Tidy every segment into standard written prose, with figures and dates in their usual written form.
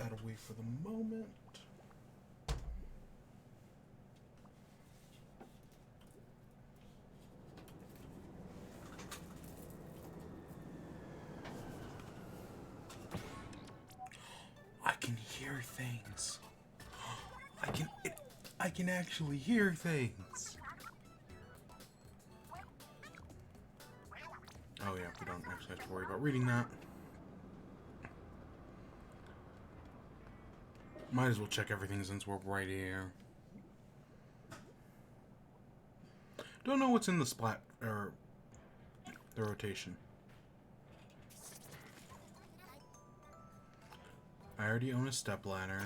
that away for the moment. I can hear things. I can actually hear things. Oh yeah, we don't actually have to worry about reading that. Might as well check everything since we're right here. Don't know what's in the or the rotation. I already own a stepladder.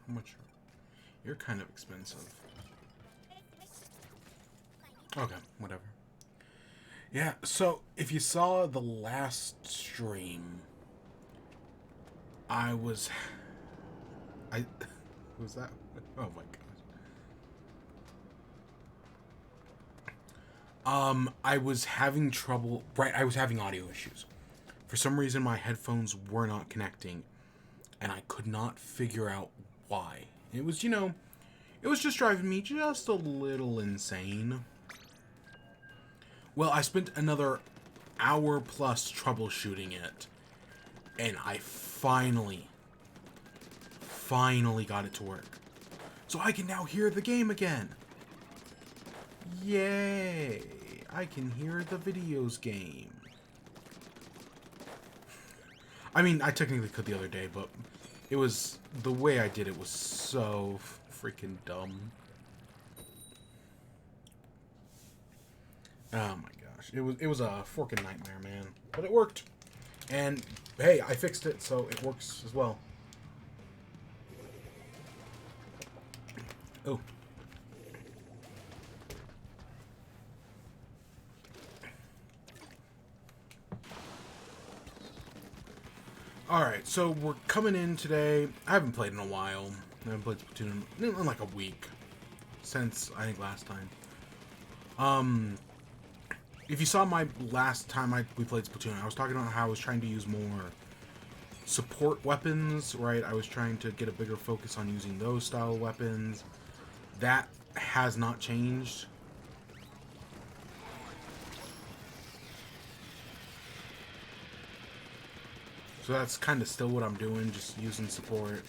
How much? You're kind of expensive. Okay, whatever. Yeah, so if you saw the last stream, I was that? Oh my gosh. I was having trouble, right, I was having audio issues. For some reason my headphones were not connecting and I could not figure out why. It was, it was just driving me just a little insane. Well, I spent another hour plus troubleshooting it, and I finally got it to work. So I can now hear the game again. Yay! I can hear the videos game. I mean, I technically could the other day, but it was... the way I did it was so freaking dumb. Oh my gosh. It was a forking nightmare, man. But it worked. And, hey, I fixed it, so it works as well. Oh. Alright, so we're coming in today. I haven't played in a while. I haven't played Splatoon in like a week. Since, I think, last time. If you saw my last time we played Splatoon, I was talking about how I was trying to use more support weapons, right? I was trying to get a bigger focus on using those style of weapons. That has not changed. So that's kind of still what I'm doing, just using support.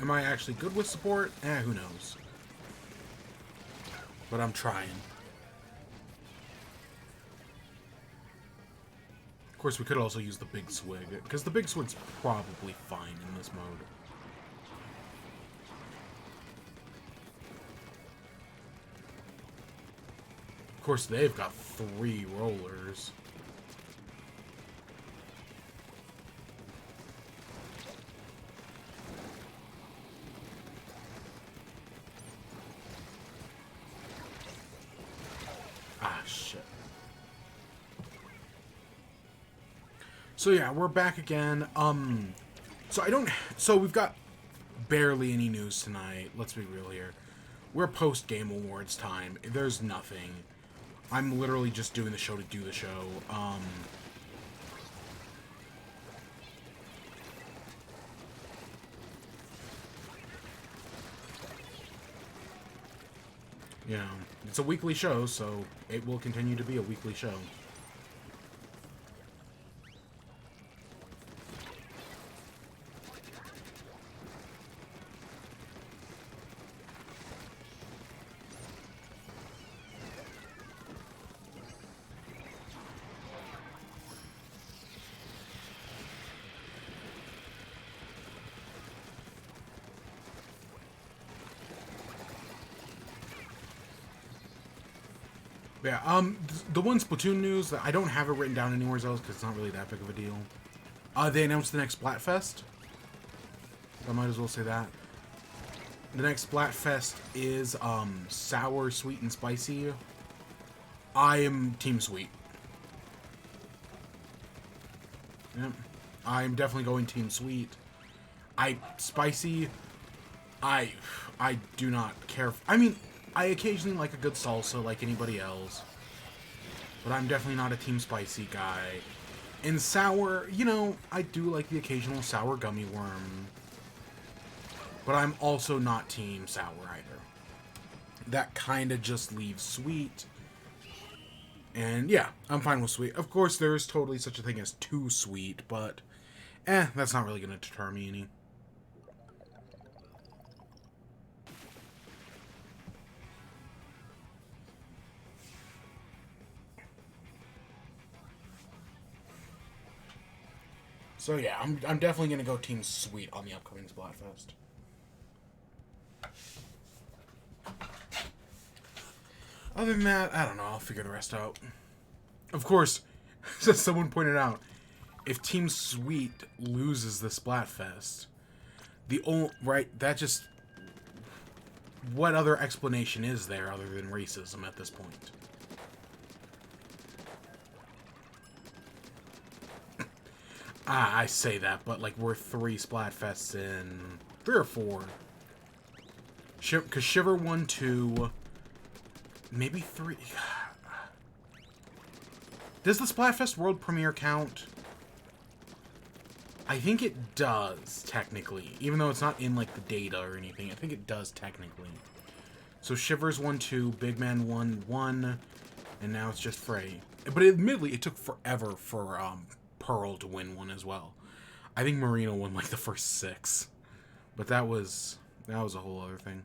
Am I actually good with support? Who knows. But I'm trying. Of course, we could also use the big swig, because the big swig's probably fine in this mode. Of course, they've got 3 rollers. Ah, shit. So yeah, we're back again. So we've got barely any news tonight. Let's be real here. We're post-Game Awards time. There's nothing. I'm literally just doing the show to do the show. You know, it's a weekly show, so it will continue to be a weekly show. Yeah, the one Splatoon news, that I don't have it written down anywhere else because it's not really that big of a deal. They announced the next Splatfest. I might as well say that. The next Splatfest is, sour, sweet, and spicy. I am Team Sweet. Yep. I'm definitely going Team Sweet. Spicy, I I do not care. I mean, I occasionally like a good salsa like anybody else, but I'm definitely not a Team Spicy guy. In sour, you know, I do like the occasional sour gummy worm, but I'm also not Team Sour either. That kind of just leaves sweet. And yeah, I'm fine with sweet. Of course, there is totally such a thing as too sweet, but that's not really going to deter me any. So yeah, I'm definitely going to go Team Sweet on the upcoming Splatfest. Other than that, I don't know. I'll figure the rest out. Of course, as someone pointed out, if Team Sweet loses the Splatfest, the only that just what other explanation is there other than racism at this point? I say that, but like we're 3 Splatfests in 3 or 4. Because Shiver won 2, maybe 3. Does the Splatfest World Premiere count? I think it does, technically. Even though it's not in, like, the data or anything. I think it does, technically. So Shivers won 2, Big Man won 1, and now it's just Frey. But admittedly, it took forever for Pearl to win 1 as well. I think Marina won, like, the first 6. But that was a whole other thing.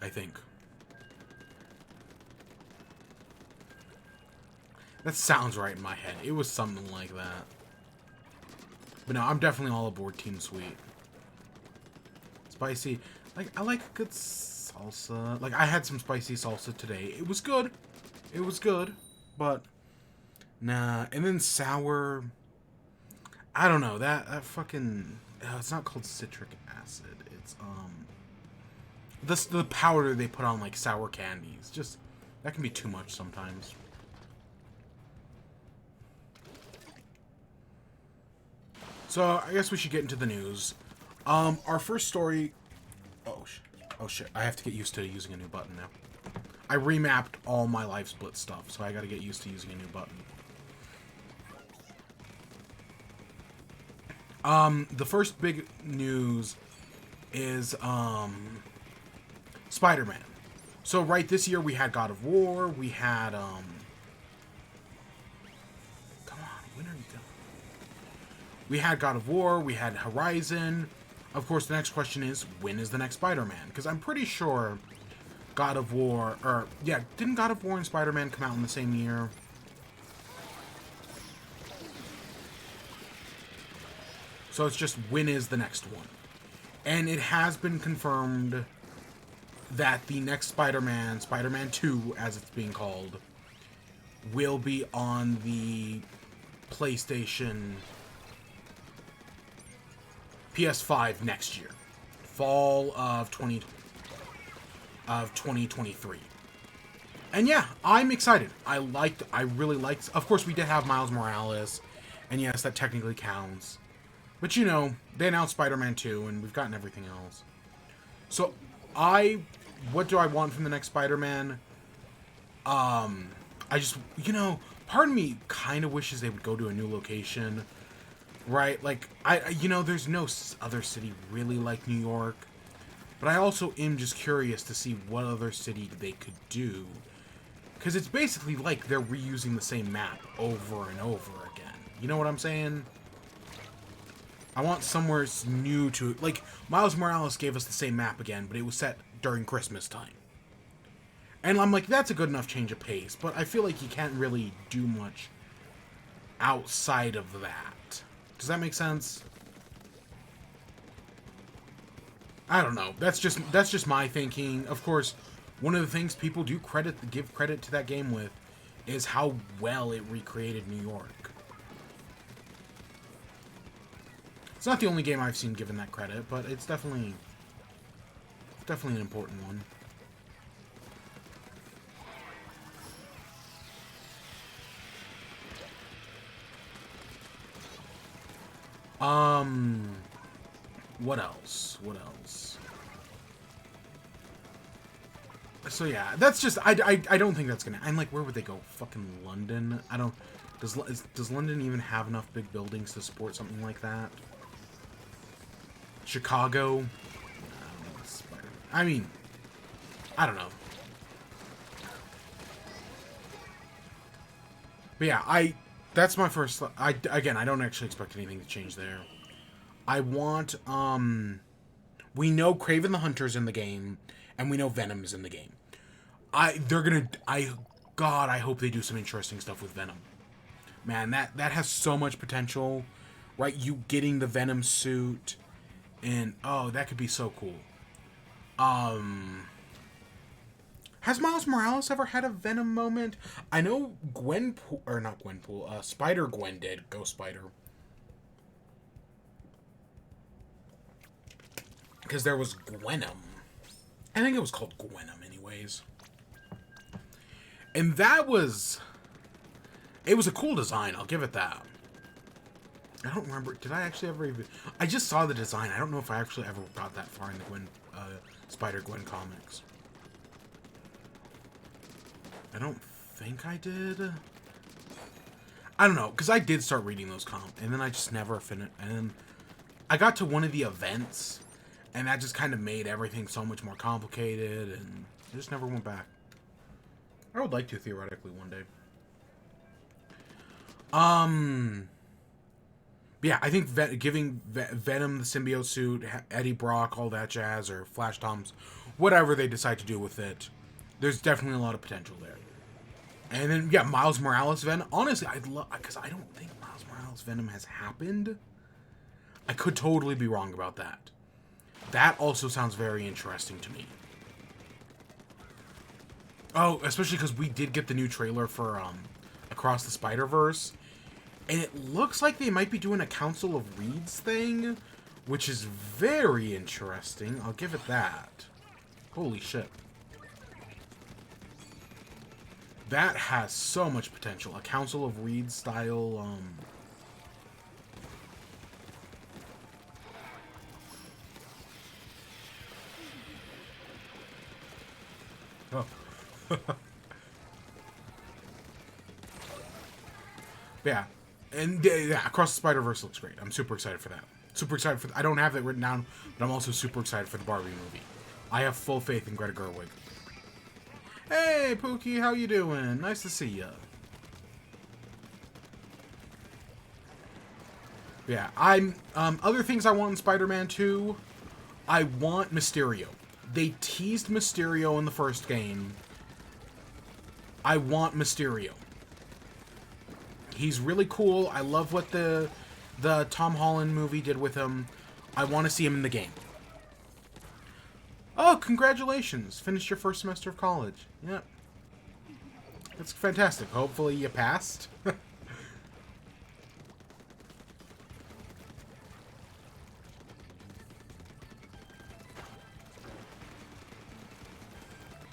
I think. That sounds right in my head. It was something like that. But no, I'm definitely all aboard Team Sweet. Spicy. Like, I like a good salsa. Like, I had some spicy salsa today. It was good. It was good. But, nah. And then sour. I don't know. That fucking... it's not called citric acid. It's, the powder they put on, like, sour candies. Just, that can be too much sometimes. So, I guess we should get into the news. Our first story... Oh, shit. I have to get used to using a new button now. I remapped all my live split stuff, so I gotta get used to using a new button. The first big news is, Spider-Man. So, right, this year we had God of War, we had, we had God of War, we had Horizon. Of course, the next question is, when is the next Spider-Man? Because I'm pretty sure God of War, didn't God of War and Spider-Man come out in the same year? So it's just, when is the next one? And it has been confirmed that the next Spider-Man, Spider-Man 2, as it's being called, will be on the PlayStation PS5 next year, fall of 2023. And yeah, I'm excited. I really liked. Of course, we did have Miles Morales, and yes, that technically counts. But you know, they announced Spider-Man 2, and we've gotten everything else. So, what do I want from the next Spider-Man? I just, part of me kind of wishes they would go to a new location. Right, like, there's no other city really like New York. But I also am just curious to see what other city they could do. Because it's basically like they're reusing the same map over and over again. You know what I'm saying? I want somewhere new to... Like, Miles Morales gave us the same map again, but it was set during Christmas time. And I'm like, that's a good enough change of pace. But I feel like you can't really do much outside of that. Does that make sense? I don't know. That's just my thinking. Of course, one of the things people do give credit to that game with is how well it recreated New York. It's not the only game I've seen given that credit, but it's definitely an important one. What else? What else? So yeah, that's just I don't think that's gonna. I'm like, where would they go? Fucking London? I don't. Does London even have enough big buildings to support something like that? Chicago? I mean, I don't know. But yeah, that's my first. Again, I don't actually expect anything to change there. I want we know Kraven the Hunter's in the game, and we know Venom's in the game. God, I hope they do some interesting stuff with Venom. Man, that has so much potential, right? You getting the Venom suit, and oh, that could be so cool. Has Miles Morales ever had a Venom moment? I know Spider-Gwen did. Go Spider. Because there was Gwenom. I think it was called Gwenom anyways. And that was... It was a cool design, I'll give it that. I don't remember... Did I actually ever even... I just saw the design. I don't know if I actually ever got that far in the Spider-Gwen comics. I don't think I did. I don't know, because I did start reading those comics, and then I just never finished. And then I got to one of the events, and that just kind of made everything so much more complicated, and I just never went back. I would like to, theoretically, one day. Yeah, I think giving Venom the symbiote suit, Eddie Brock, all that jazz, or Flash Thompson, whatever they decide to do with it, there's definitely a lot of potential there. And then, yeah, Miles Morales Venom. Honestly, I'd love... Because I don't think Miles Morales Venom has happened. I could totally be wrong about that. That also sounds very interesting to me. Oh, especially because we did get the new trailer for Across the Spider-Verse. And it looks like they might be doing a Council of Reeds thing, which is very interesting. I'll give it that. Holy shit. That has so much potential. A Council of Reeds style, Oh. Yeah. And, yeah, Across the Spider-Verse looks great. I'm super excited for that. Super excited for... I don't have it written down, but I'm also super excited for the Barbie movie. I have full faith in Greta Gerwig. Hey, Pookie, how you doing? Nice to see ya. Yeah, other things I want in Spider-Man 2, I want Mysterio. They teased Mysterio in the first game. I want Mysterio. He's really cool. I love what the Tom Holland movie did with him. I want to see him in the game. Oh, congratulations. Finished your first semester of college. Yep. That's fantastic. Hopefully you passed.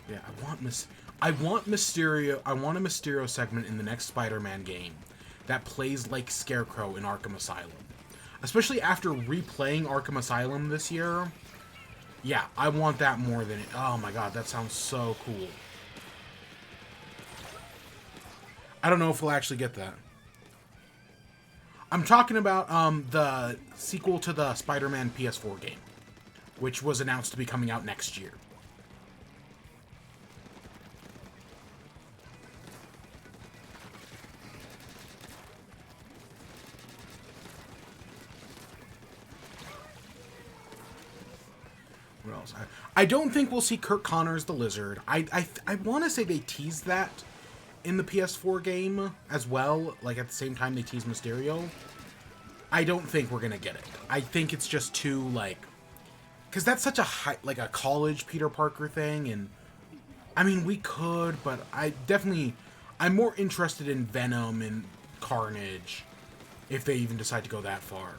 Yeah, I want Mysterio. I want a Mysterio segment in the next Spider-Man game that plays like Scarecrow in Arkham Asylum. Especially after replaying Arkham Asylum this year. Yeah, I want that more than... Oh my god, that sounds so cool. I don't know if we'll actually get that. I'm talking about the sequel to the Spider-Man PS4 game, which was announced to be coming out next year. What else? I don't think we'll see Kurt Connors the Lizard. I want to say they teased that in the PS4 game as well. Like at the same time they teased Mysterio. I don't think we're gonna get it. I think it's just too like, because that's such a like a college Peter Parker thing, and I mean we could, but I'm more interested in Venom and Carnage if they even decide to go that far,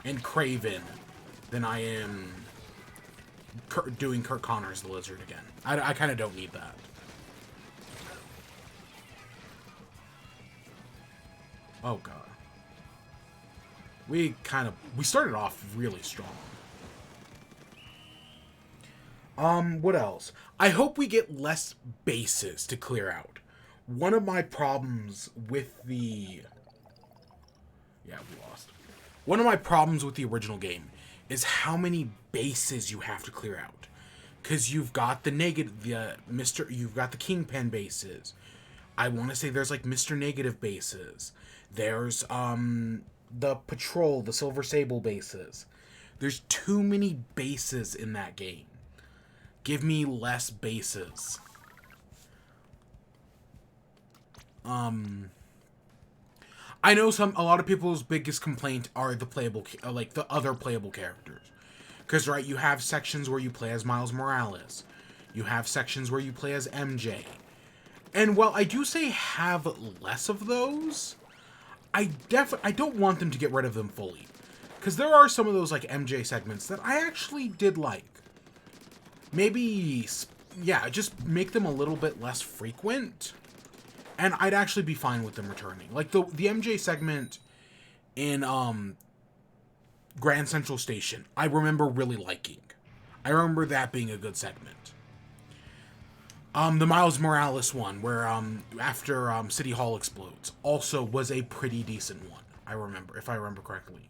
and Kraven than I am doing Kurt Connors the Lizard again. I kind of don't need that. Oh god. We started off really strong. What else? I hope we get less bases to clear out. One of my problems with the... Yeah, we lost. One of my problems with the original game is how many bases you have to clear out. Because you've got the you've got the Kingpin bases. I want to say there's like Mr. Negative bases. There's the Patrol, the Silver Sable bases. There's too many bases in that game. Give me less bases. I know a lot of people's biggest complaint are the playable, like the other playable characters. Because, right, you have sections where you play as Miles Morales. You have sections where you play as MJ. And while I do say have less of those, I don't want them to get rid of them fully. Because there are some of those, like, MJ segments that I actually did like. Maybe, yeah, just make them a little bit less frequent. And I'd actually be fine with them returning. Like, the MJ segment in, Grand Central Station, I remember really liking. I remember that being a good segment. The Miles Morales one, where, after, City Hall explodes, also was a pretty decent one, I remember, if I remember correctly.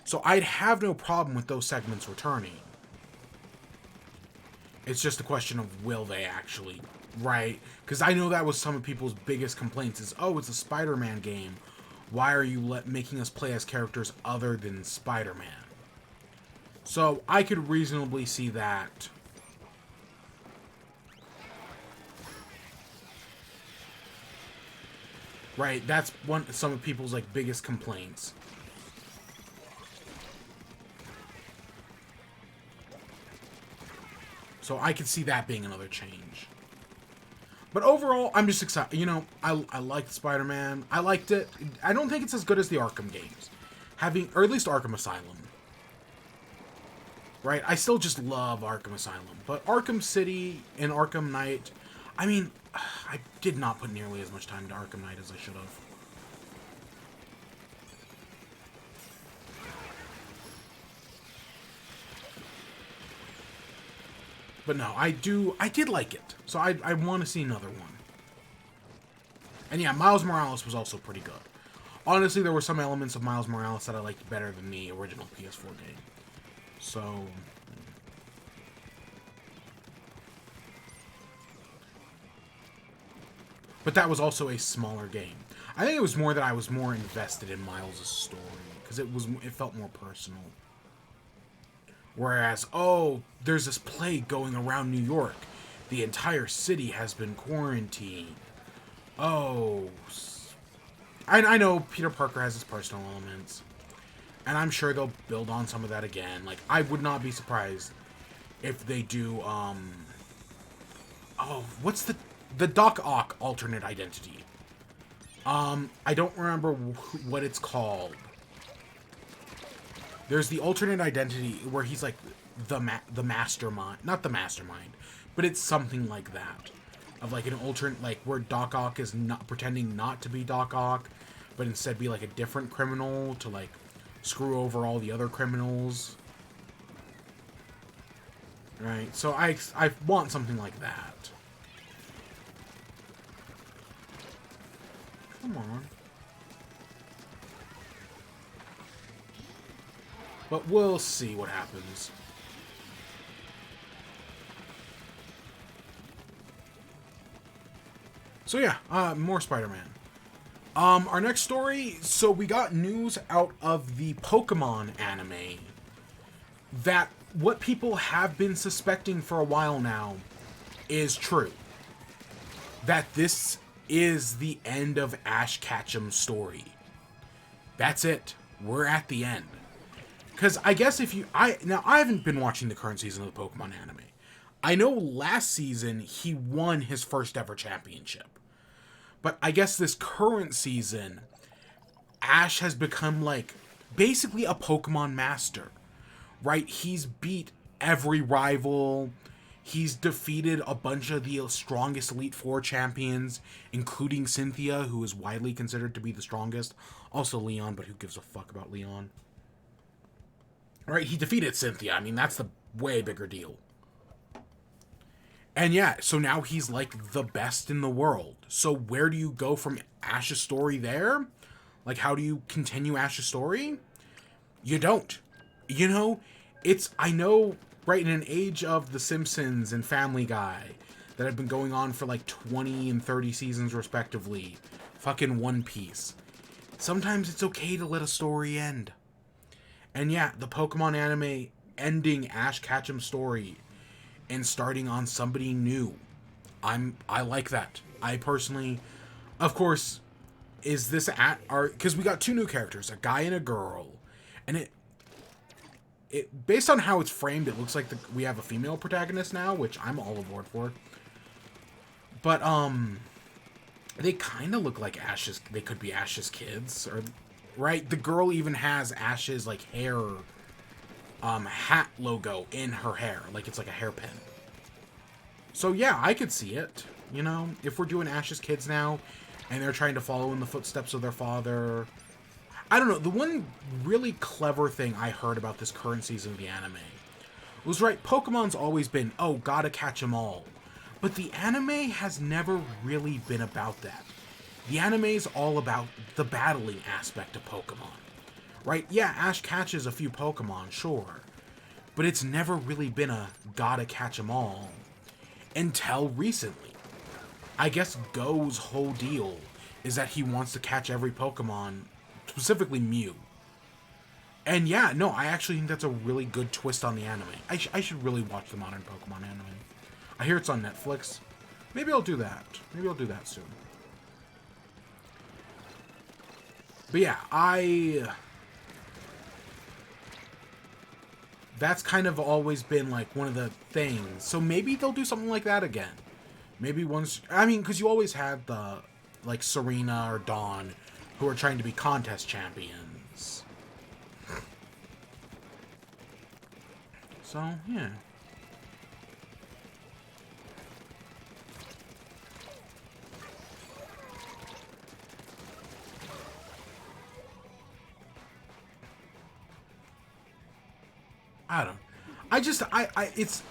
So I'd have no problem with those segments returning. It's just a question of will they actually, right? Because I know that was some of people's biggest complaints is, oh, it's a Spider-Man game. Why are you making us play as characters other than Spider-Man? So I could reasonably see that. Right, that's some of people's like biggest complaints. So I could see that being another change. But overall, I'm just excited. You know, I liked Spider-Man. I liked it. I don't think it's as good as the Arkham games. Or at least Arkham Asylum. Right? I still just love Arkham Asylum. But Arkham City and Arkham Knight, I mean, I did not put nearly as much time into Arkham Knight as I should have. But no, I did like it. So I want to see another one. And yeah, Miles Morales was also pretty good. Honestly, there were some elements of Miles Morales that I liked better than the original PS4 game. So... But that was also a smaller game. I think it was more that I was more invested in Miles' story. Because it felt more personal. Whereas, oh, there's this plague going around New York. The entire city has been quarantined. Oh. I know Peter Parker has his personal elements. And I'm sure they'll build on some of that again. Like, I would not be surprised if they do, oh, what's the Doc Ock alternate identity? I don't remember what it's called. There's the alternate identity where he's like the mastermind, not the mastermind, but it's something like that, of like an alternate, like where Doc Ock is not pretending not to be Doc Ock, but instead be like a different criminal to like screw over all the other criminals. Right, so I want something like that. Come on. But we'll see what happens. So yeah, more Spider-Man. Our next story, so we got news out of the Pokemon anime that what people have been suspecting for a while now is true. That this is the end of Ash Ketchum's story. That's it. We're at the end. Because I guess I haven't been watching the current season of the Pokemon anime. I know last season he won his first ever championship. But I guess this current season, Ash has become like basically a Pokemon master. Right? He's beat every rival. He's defeated a bunch of the strongest Elite Four champions, including Cynthia, who is widely considered to be the strongest. Also Leon, but who gives a fuck about Leon? Right, he defeated Cynthia. I mean, that's the way bigger deal. And yeah, so now he's like the best in the world. So where do you go from Ash's story there? Like, how do you continue Ash's story? You don't. You know, I know, right, in an age of The Simpsons and Family Guy that have been going on for like 20 and 30 seasons respectively, fucking One Piece, sometimes it's okay to let a story end. And yeah, the Pokemon anime ending Ash Ketchum's story and starting on somebody new. I like that. I personally, of course, is this at our, because we got two new characters, a guy and a girl, and it based on how it's framed, it looks like we have a female protagonist now, which I'm all aboard for. But they kind of look like Ash's. They could be Ash's kids, or right. The girl even has Ash's like hair, hat logo in her hair, like it's like a hairpin. So yeah, I could see it. You know, if we're doing Ash's kids now, and they're trying to follow in the footsteps of their father. I don't know. The one really clever thing I heard about this current season of the anime was, right, Pokemon's always been, oh, gotta catch 'em all. But the anime has never really been about that. The anime's all about the battling aspect of Pokemon. Right? Yeah, Ash catches a few Pokemon, sure. But it's never really been a gotta catch 'em all. Until recently. I guess Go's whole deal is that he wants to catch every Pokemon, specifically Mew. And yeah, no, I actually think that's a really good twist on the anime. I should really watch the modern Pokemon anime. I hear it's on Netflix. Maybe I'll do that. Maybe I'll do that soon. But yeah, that's kind of always been like one of the things. So maybe they'll do something like that again. Maybe once, I mean, because you always had the, like, Serena or Dawn, who are trying to be contest champions. So, yeah. I don't know.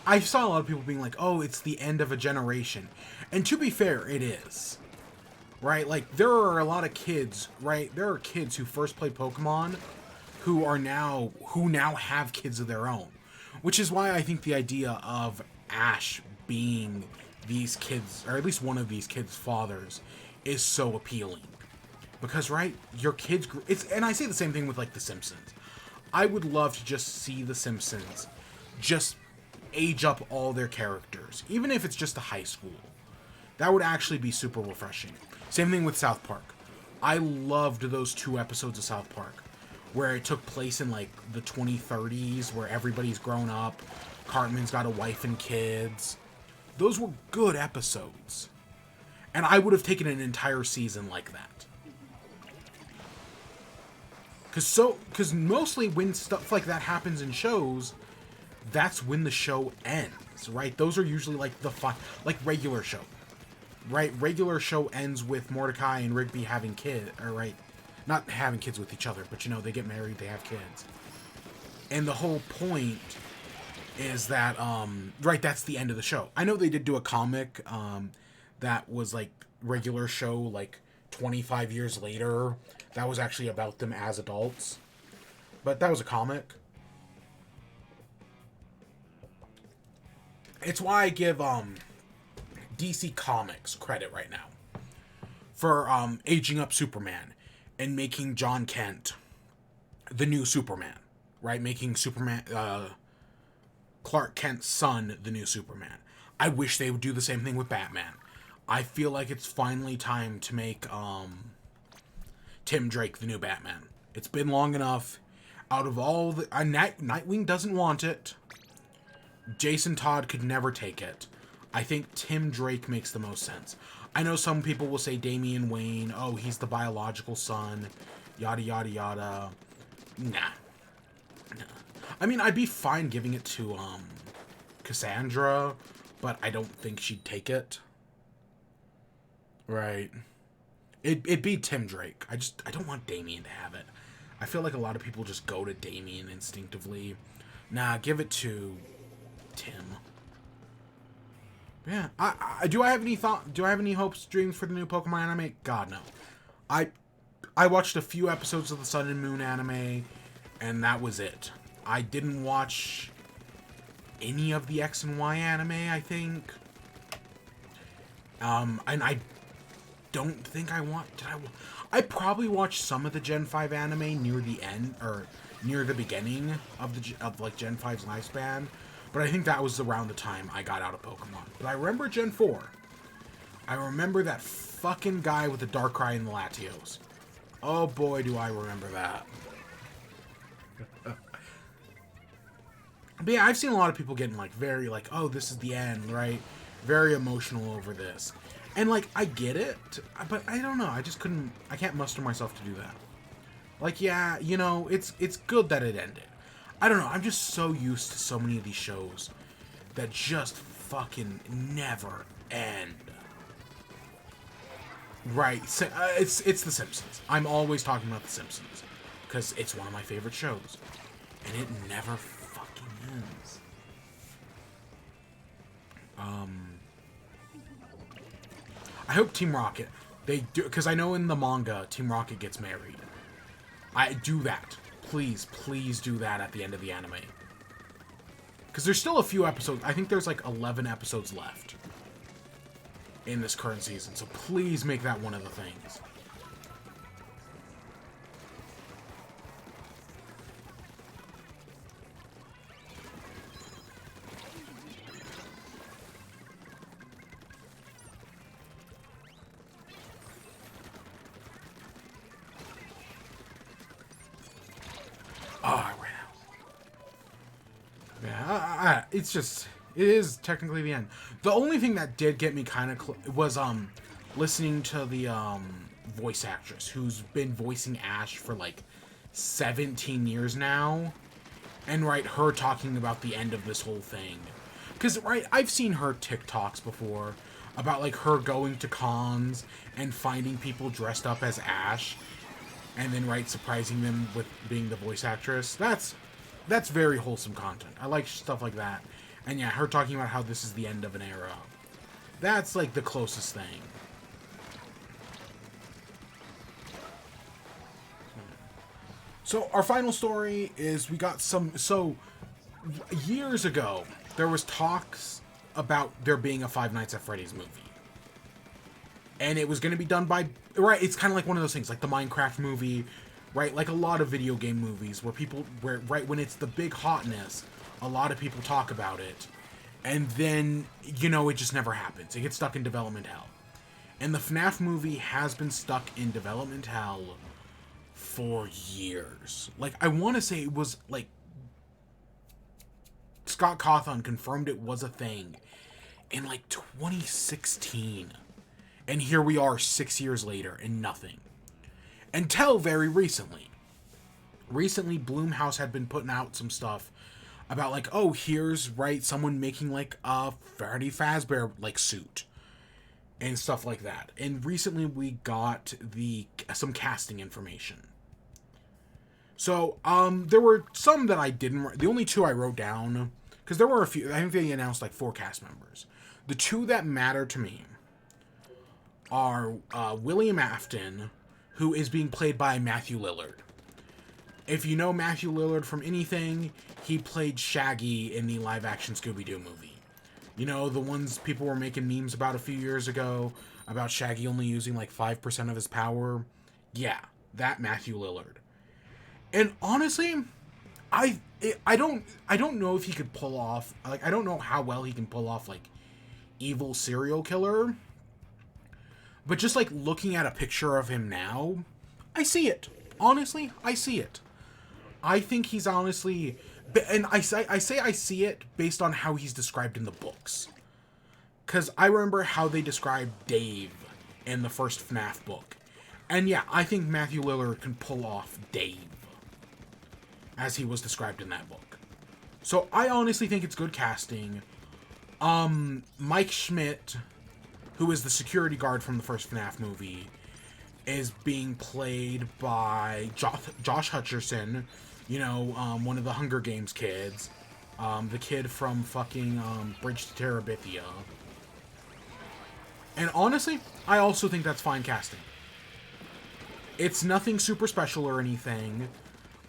I saw a lot of people being like, oh, it's the end of a generation. And to be fair, it is. Right? Like, there are a lot of kids, right? There are kids who first played Pokemon who now have kids of their own. Which is why I think the idea of Ash being these kids, or at least one of these kids' fathers, is so appealing. Because, right, your kids, and I say the same thing with, like, The Simpsons. I would love to just see The Simpsons just age up all their characters, even if it's just a high school. That would actually be super refreshing. Same thing with South Park. I loved those 2 episodes of South Park, where it took place in, like, the 2030s, where everybody's grown up, Cartman's got a wife and kids. Those were good episodes. And I would have taken an entire season like that. Because mostly when stuff like that happens in shows, that's when the show ends, right? Those are usually like like regular show, right? Regular show ends with Mordecai and Rigby having kids, or right, not having kids with each other, but you know, they get married, they have kids. And the whole point is that, right, that's the end of the show. I know they did do a comic, that was like regular show, like 25 years later, that was actually about them as adults. But that was a comic. It's why I give DC Comics credit right now for aging up Superman and making John Kent the new Superman, right? Making Superman, Clark Kent's son, the new Superman. I wish they would do the same thing with Batman. I feel like it's finally time to make Tim Drake the new Batman. It's been long enough. Out of all the... Nightwing doesn't want it. Jason Todd could never take it. I think Tim Drake makes the most sense. I know some people will say Damian Wayne. Oh, he's the biological son. Yada, yada, yada. Nah. I mean, I'd be fine giving it to Cassandra, but I don't think she'd take it. Right. It'd be Tim Drake. I don't want Damian to have it. I feel like a lot of people just go to Damian instinctively. Nah, give it to Tim. Yeah, do I have any do I have any hopes, dreams for the new Pokemon anime? God, no. I watched a few episodes of the Sun and Moon anime, and that was it. I didn't watch any of the X and Y anime, I think. And I don't think I want... I probably watched some of the Gen 5 anime near the end, or near the beginning of like Gen 5's lifespan, but I think that was around the time I got out of Pokemon. But I remember Gen 4. I remember that fucking guy with the Darkrai and the Latios. Oh boy, do I remember that. But yeah, I've seen a lot of people getting like very like, oh, this is the end, right? Very emotional over this. And like, I get it, but I don't know. I just couldn't, I can't muster myself to do that. Like, yeah, you know, it's good that it ended. I don't know. I'm just so used to so many of these shows that just fucking never end. Right. So, it's The Simpsons. I'm always talking about The Simpsons because it's one of my favorite shows, and it never fucking ends. I hope Team Rocket, they do, because I know in the manga Team Rocket gets married. I do that. Please, please do that at the end of the anime. Because there's still a few episodes. I think there's like 11 episodes left in this current season. So please make that one of the things. Oh, I ran out. Yeah, it's just... It is technically the end. The only thing that did get me kind of was listening to the voice actress who's been voicing Ash for like 17 years now, and right, her talking about the end of this whole thing. Because right, I've seen her TikToks before about like her going to cons and finding people dressed up as Ash, and then right, surprising them with being the voice actress. That's very wholesome content. I like stuff like that. And yeah, her talking about how this is the end of an era. That's like the closest thing. So our final story is we got some... So, years ago, there was talks about there being a Five Nights at Freddy's movie. And it was going to be done by... Right, it's kind of like one of those things, like the Minecraft movie, right? Like a lot of video game movies where people... Right, when it's the big hotness, a lot of people talk about it. And then, you know, it just never happens. It gets stuck in development hell. And the FNAF movie has been stuck in development hell for years. Like, I want to say it was, like... Scott Cawthon confirmed it was a thing in, like, 2016. And here we are 6 years later, and nothing. Until very recently. Recently, Blumhouse had been putting out some stuff about, like, oh, here's, right, someone making, like, a Freddy Fazbear, like, suit. And stuff like that. And recently we got some casting information. So, there were some that I didn't... The only two I wrote down... Because there were a few... I think they announced, like, 4 cast members. The two that matter to me are William Afton, who is being played by Matthew Lillard. If you know Matthew Lillard from anything, he played Shaggy in the live-action Scooby-Doo movie. You know, the ones people were making memes about a few years ago, about Shaggy only using like 5% of his power. Yeah, that Matthew Lillard. And honestly, I don't know if he could pull off, like, I don't know how well he can pull off, like, evil serial killer. But just, like, looking at a picture of him now, I see it. Honestly, I see it. I think he's honestly... And I say I see it based on how he's described in the books. Because I remember how they described Dave in the first FNAF book. And yeah, I think Matthew Lillard can pull off Dave as he was described in that book. So I honestly think it's good casting. Mike Schmidt, who is the security guard from the first FNAF movie, is being played by Josh Hutcherson, you know, one of the Hunger Games kids, the kid from fucking Bridge to Terabithia. And honestly, I also think that's fine casting. It's nothing super special or anything,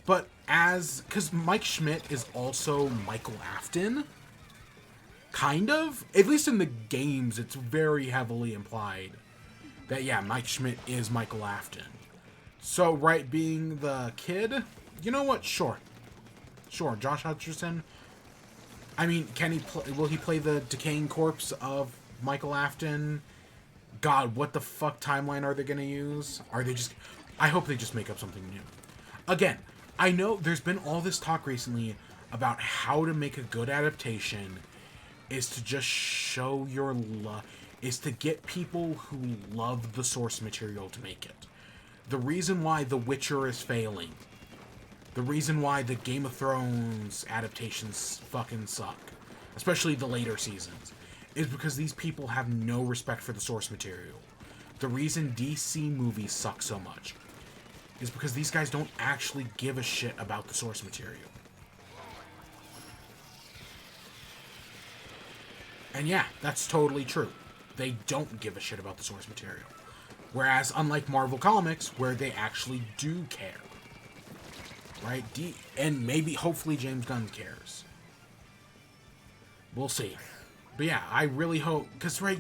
but because Mike Schmidt is also Michael Afton, kind of, at least in the games, it's very heavily implied that, yeah, Mike Schmidt is Michael Afton. So, right, being the kid, you know what? Sure, Josh Hutcherson. I mean, will he play the decaying corpse of Michael Afton? God, what the fuck timeline are they gonna use? I hope they just make up something new. Again, I know there's been all this talk recently about how to make a good adaptation is to just show your love, is to get people who love the source material to make it. The reason why The Witcher is failing, the reason why the Game of Thrones adaptations fucking suck, especially the later seasons, is because these people have no respect for the source material. The reason DC movies suck so much is because these guys don't actually give a shit about the source material. And yeah, that's totally true. They don't give a shit about the source material. Whereas, unlike Marvel Comics, where they actually do care. Right? And maybe, hopefully, James Gunn cares. We'll see. But yeah, I really hope, because, right,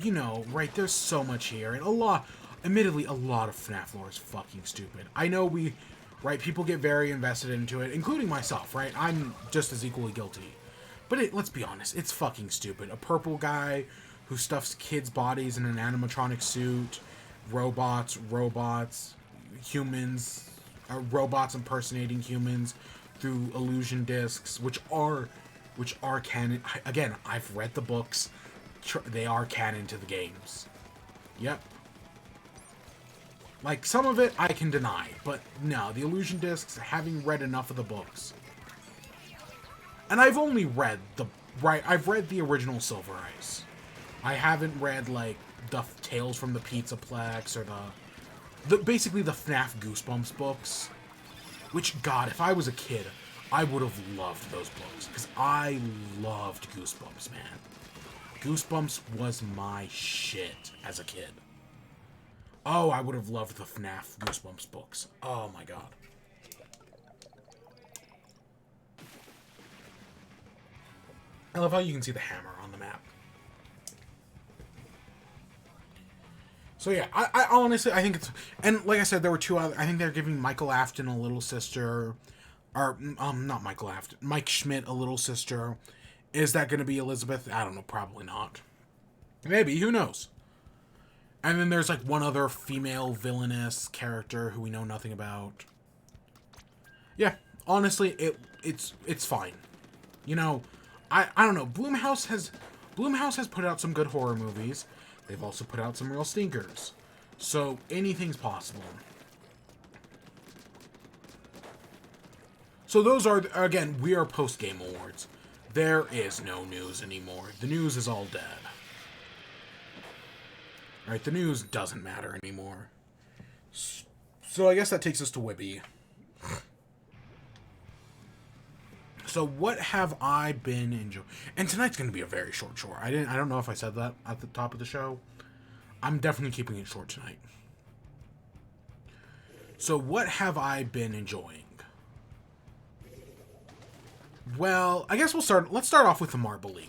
there's so much here, and admittedly, a lot of FNAF lore is fucking stupid. I know people get very invested into it, including myself, right? I'm just as equally guilty. But let's be honest, it's fucking stupid. A purple guy who stuffs kids' bodies in an animatronic suit, robots, humans, robots impersonating humans through illusion discs, which are canon. Again, I've read the books. They are canon to the games. Yep. Like, some of it I can deny, but no, the illusion discs, having read enough of the books. And I've only read I've read the original Silver Ice. I haven't read, like, the Tales from the Pizzaplex or basically the FNAF Goosebumps books. Which, God, if I was a kid, I would have loved those books. Because I loved Goosebumps, man. Goosebumps was my shit as a kid. Oh, I would have loved the FNAF Goosebumps books. Oh, my God. I love how you can see the hammer on the map. So yeah, I honestly, I think it's... And like I said, there were two other... I think they're giving Michael Afton a little sister. Or, not Michael Afton. Mike Schmidt a little sister. Is that going to be Elizabeth? I don't know, probably not. Maybe, who knows? And then there's like one other female villainous character who we know nothing about. Yeah, honestly, it's fine. I don't know. Blumhouse has put out some good horror movies. They've also put out some real stinkers. So anything's possible. So those are, again, we are post-game awards. There is no news anymore. The news is all dead. Right, the news doesn't matter anymore. So I guess that takes us to WIBE. So what have I been enjoying? And tonight's going to be a very short show. I don't know if I said that at the top of the show. I'm definitely keeping it short tonight. So what have I been enjoying? Well, I guess let's start off with the Marble League.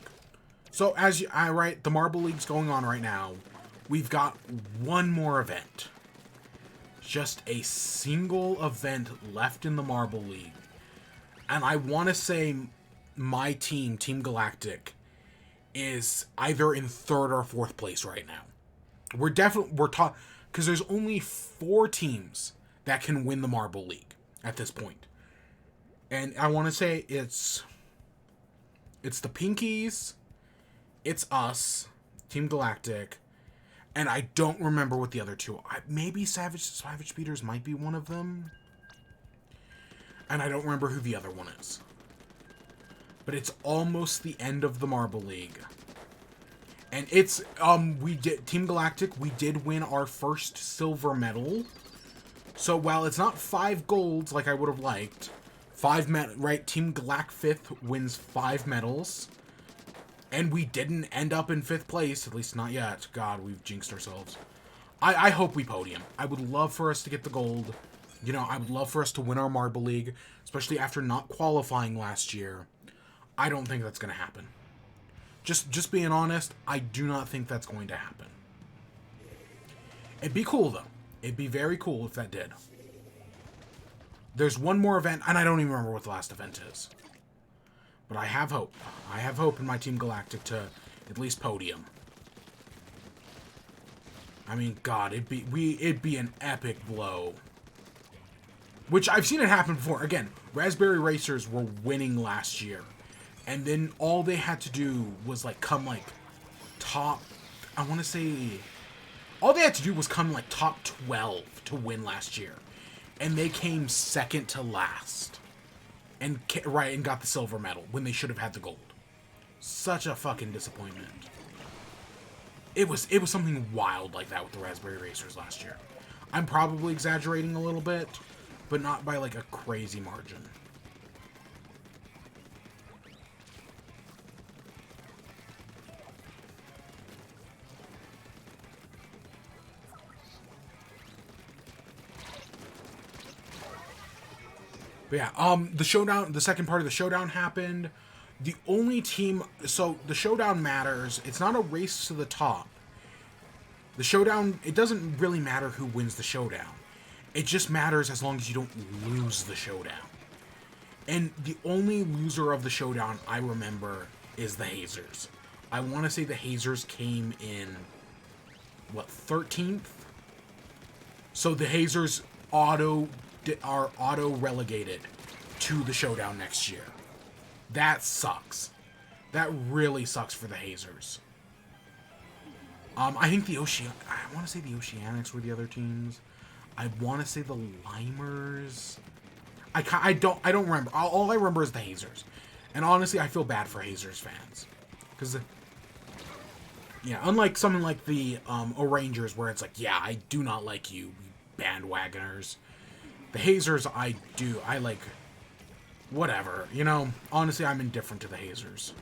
So the Marble League's going on right now. We've got one more event. Just a single event left in the Marble League. And I want to say my team, Team Galactic, is either in 3rd or 4th place right now. We're because there's only 4 teams that can win the Marble League at this point. And I want to say it's the Pinkies, it's us, Team Galactic, and I don't remember what the other two are. Maybe Savage Speeders might be one of them. And I don't remember who the other one is. But it's almost the end of the Marble League. And it's, Team Galactic, we did win our first silver medal. So while it's not 5 golds like I would have liked, Team Galac 5th wins 5 medals. And we didn't end up in 5th place, at least not yet. God, we've jinxed ourselves. I hope we podium. I would love for us to get the gold. You know, I would love for us to win our Marble League, especially after not qualifying last year. I don't think that's going to happen. Just being honest, I do not think that's going to happen. It'd be cool, though. It'd be very cool if that did. There's one more event, and I don't even remember what the last event is. But I have hope. I have hope in my Team Galactic to at least podium. I mean, God, it'd be an epic blow. Which I've seen it happen before. Again, Raspberry Racers were winning last year. And then all they had to do was, like, come, like, top... I want to say... All they had to do was come, like, top 12 to win last year. And they came second to last. And got the silver medal when they should have had the gold. Such a fucking disappointment. It was something wild like that with the Raspberry Racers last year. I'm probably exaggerating a little bit, but not by, like, a crazy margin. But yeah, the showdown, the second part of the showdown happened. The only team, so the showdown matters. It's not a race to the top. The showdown, it doesn't really matter who wins the showdown. It just matters as long as you don't lose the showdown. And the only loser of the showdown I remember is the Hazers. I want to say the Hazers came in, what, 13th? So the Hazers are auto-relegated to the showdown next year. That sucks. That really sucks for the Hazers. I think I want to say the Oceanics were the other teams. I want to say the Limers. I don't remember. All I remember is the Hazers. And honestly, I feel bad for Hazers fans. Because, yeah, unlike something like the O'Rangers, where it's like, yeah, I do not like you bandwagoners. The Hazers, I like... Whatever, you know, honestly, I'm indifferent to the Hazers.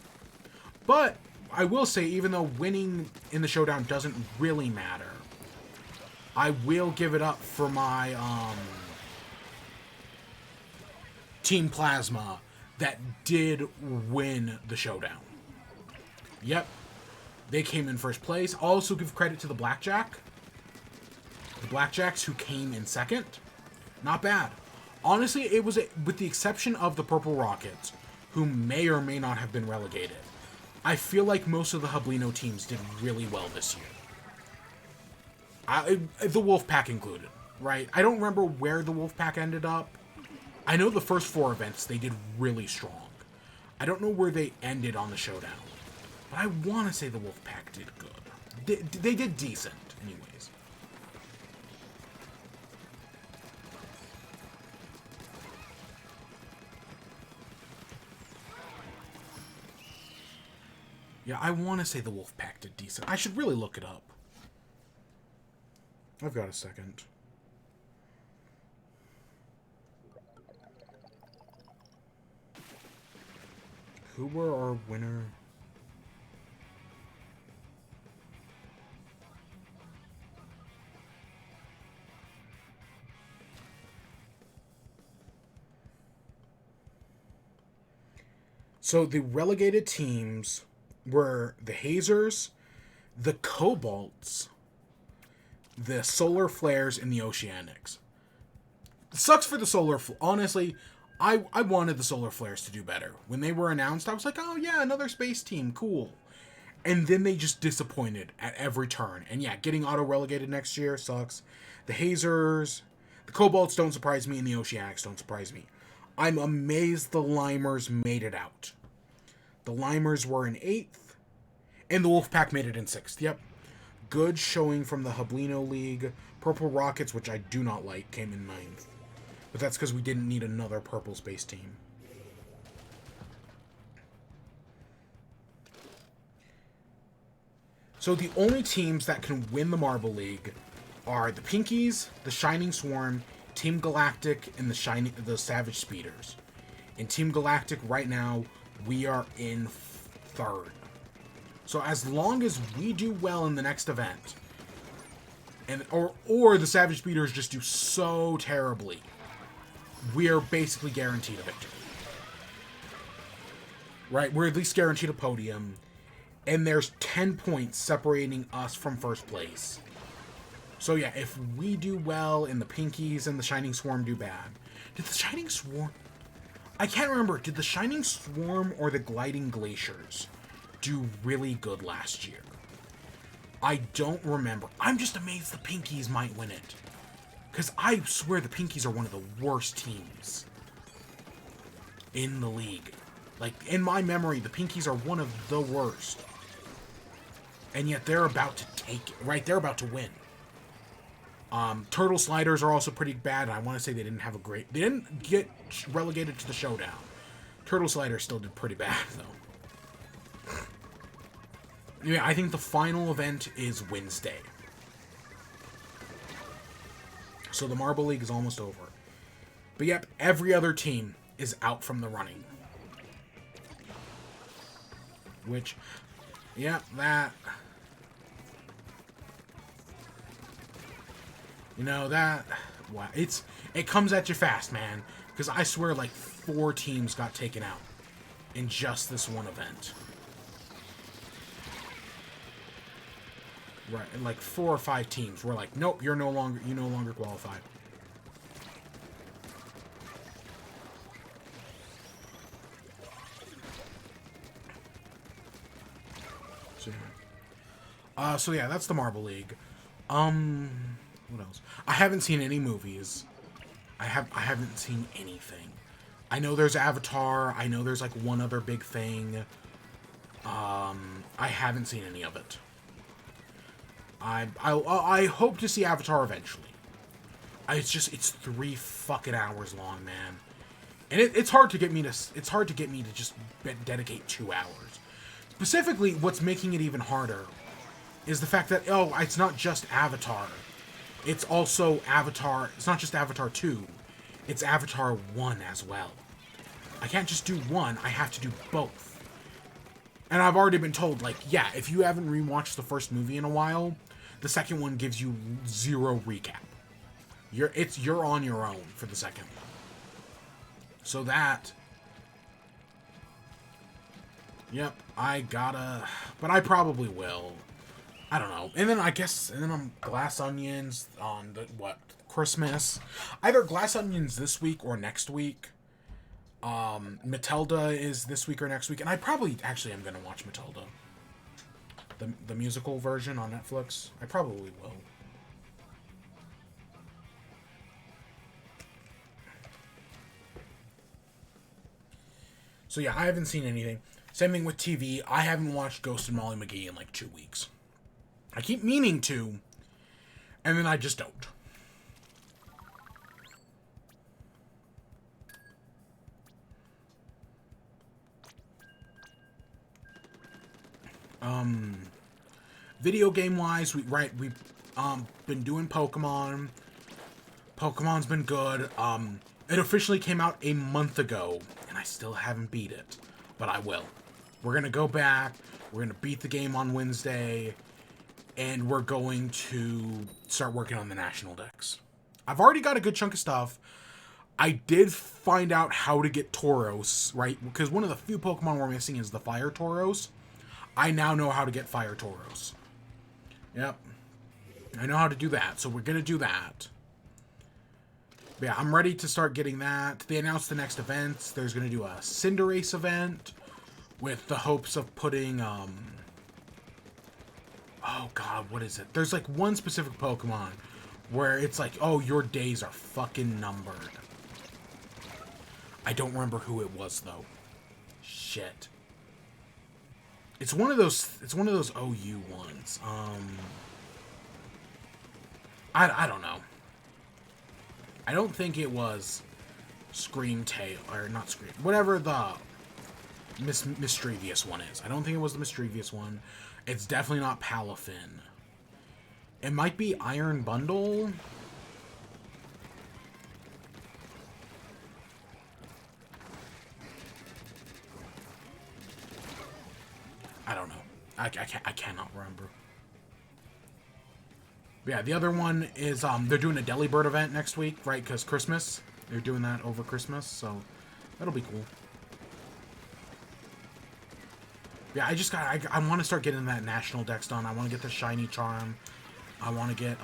But I will say, even though winning in the showdown doesn't really matter, I will give it up for my Team Plasma that did win the showdown. Yep, they came in first place. I'll also give credit to the Blackjack. The Blackjacks who came in second. Not bad. Honestly, it was, with the exception of the Purple Rockets, who may or may not have been relegated, I feel like most of the Hublino teams did really well this year. The Wolfpack included, right? I don't remember where the Wolfpack ended up. I know the first 4 events, they did really strong. I don't know where they ended on the showdown. But I want to say the Wolfpack did good. They did decent, anyways. Yeah, I want to say the Wolfpack did decent. I should really look it up. I've got a second. Who were our winner? So the relegated teams were the Hazers, the Cobalts, the Solar Flares, and the Oceanics. It sucks for the Solar... Honestly, I wanted the Solar Flares to do better. When they were announced, I was like, oh yeah, another space team, cool. And then they just disappointed at every turn. And yeah, getting auto-relegated next year sucks. The Hazers, the Cobalts don't surprise me, and the Oceanics don't surprise me. I'm amazed the Limers made it out. The Limers were in 8th, and the Wolfpack made it in 6th. Yep. Good showing from the Hublino League. Purple Rockets, which I do not like, came in 9th. But that's because we didn't need another purple space team. So the only teams that can win the Marble League are the Pinkies, the Shining Swarm, Team Galactic, and the Savage Speeders. In Team Galactic, right now, we are in 3rd. So as long as we do well in the next event, and or the Savage Speeders just do so terribly, we are basically guaranteed a victory. Right? We're at least guaranteed a podium, and there's 10 points separating us from first place. So yeah, if we do well and the Pinkies and the Shining Swarm do bad. Did the Shining Swarm... I can't remember. Did the Shining Swarm or the Gliding Glaciers do really good last year? I don't remember. I'm just amazed the Pinkies might win it. Because I swear the Pinkies are one of the worst teams in the league. Like, in my memory, the Pinkies are one of the worst. And yet they're about to take it, right? They're about to win. Turtle Sliders are also pretty bad. I want to say they didn't have a great... They didn't get relegated to the showdown. Turtle Sliders still did pretty bad, though. Yeah, I think the final event is Wednesday. So the Marble League is almost over. But yep, every other team is out from the running. Which, yep, that... You know, that... Wow, it comes at you fast, man. Because I swear, like, 4 teams got taken out in just this one event. Right, and like 4 or 5 teams were like, nope, you no longer qualify. So yeah, that's the Marble League. What else? I haven't seen any movies. I haven't seen anything. I know there's Avatar. I know there's like one other big thing. I haven't seen any of it. I hope to see Avatar eventually. It's 3 fucking hours long, man, and it's hard to get me to just dedicate 2 hours. Specifically, what's making it even harder is the fact that it's not just Avatar. It's also Avatar. It's not just Avatar 2. It's Avatar 1 as well. I can't just do one. I have to do both. And I've already been told, like, yeah, if you haven't rewatched the first movie in a while, the second one gives you 0 recap. You're on your own for the second one. So that... Yep, but I probably will. I don't know. And then I'm Glass Onions on Christmas. Either Glass Onions this week or next week. Matilda is this week or next week, and I probably actually am going to watch Matilda. The musical version on Netflix. I probably will. So yeah, I haven't seen anything. Same thing with TV. I haven't watched Ghost and Molly McGee in like 2 weeks. I keep meaning to, and then I just don't. Video game wise, we've been doing Pokemon. Pokemon's been good. It officially came out a month ago, and I still haven't beat it, but I will. We're gonna go back. We're gonna beat the game on Wednesday, and we're going to start working on the National Dex. I've already got a good chunk of stuff. I did find out how to get Tauros, right? Because one of the few Pokemon we're missing is the Fire Tauros. I now know how to get Fire Tauros. Yep. I know how to do that, so we're going to do that. But yeah, I'm ready to start getting that. They announced the next events. There's going to do a Cinderace event with the hopes of putting, oh god, what is it? There's like one specific Pokemon where it's like, oh, your days are fucking numbered. I don't remember who it was, though. Shit. It's one of those OU ones. I don't know. I don't think it was Screamtail, or not Scream, whatever the Mischievous one is. I don't think it was the Mischievous one. It's definitely not Palafin. It might be Iron Bundle. I don't know. I cannot remember. But yeah, the other one is they're doing a Delibird event next week, right? Because Christmas. They're doing that over Christmas, so that'll be cool. Yeah, I want to start getting that national dex done. I want to get the shiny charm. I want to get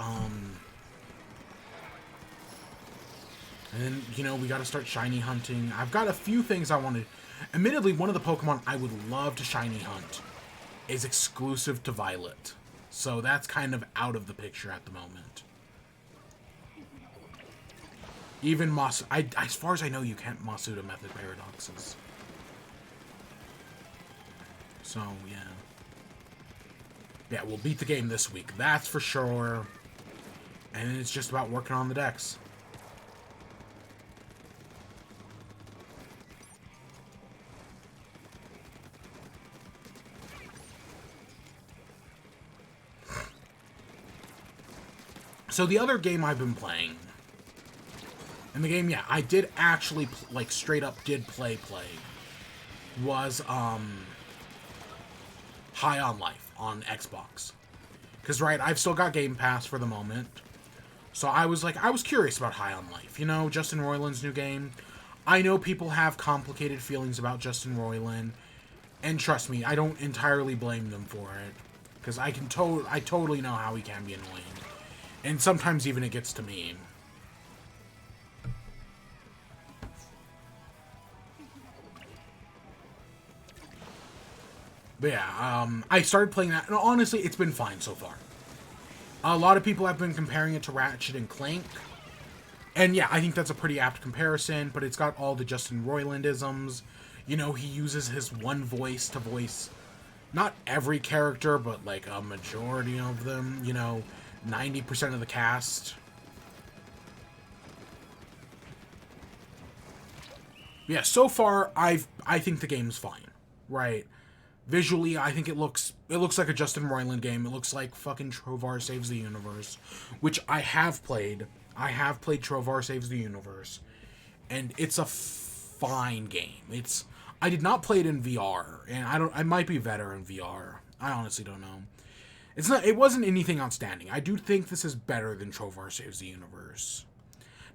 and then, you know, we got to start shiny hunting. I've got a few things I want to... Admittedly, one of the Pokemon I would love to shiny hunt is exclusive to Violet. So that's kind of out of the picture at the moment. Even as far as I know, you can't Masuda method paradoxes. So, yeah. Yeah, we'll beat the game this week. That's for sure. And it's just about working on the decks. So the other game I've been playing, and the game, yeah, I did actually, like, straight up did play, was, High on Life on Xbox. Because, right, I've still got Game Pass for the moment. So I was curious about High on Life. You know, Justin Roiland's new game. I know people have complicated feelings about Justin Roiland. And trust me, I don't entirely blame them for it. Because I totally know how he can be annoying. And sometimes even it gets to me. But yeah, I started playing that, and honestly, it's been fine so far. A lot of people have been comparing it to Ratchet and Clank. And yeah, I think that's a pretty apt comparison, but it's got all the Justin Roiland-isms. You know, he uses his one voice to voice not every character, but like a majority of them, you know, 90% of the cast. Yeah, so far I think the game's fine, right? Visually, I think it looks like a Justin Roiland game. It looks like fucking Trovar Saves the Universe, which I have played. I have played Trovar Saves the Universe, and it's a fine game. I did not play it in VR, and I might be better in VR. I honestly don't know. It wasn't anything outstanding. I do think this is better than Trovar Saves the Universe.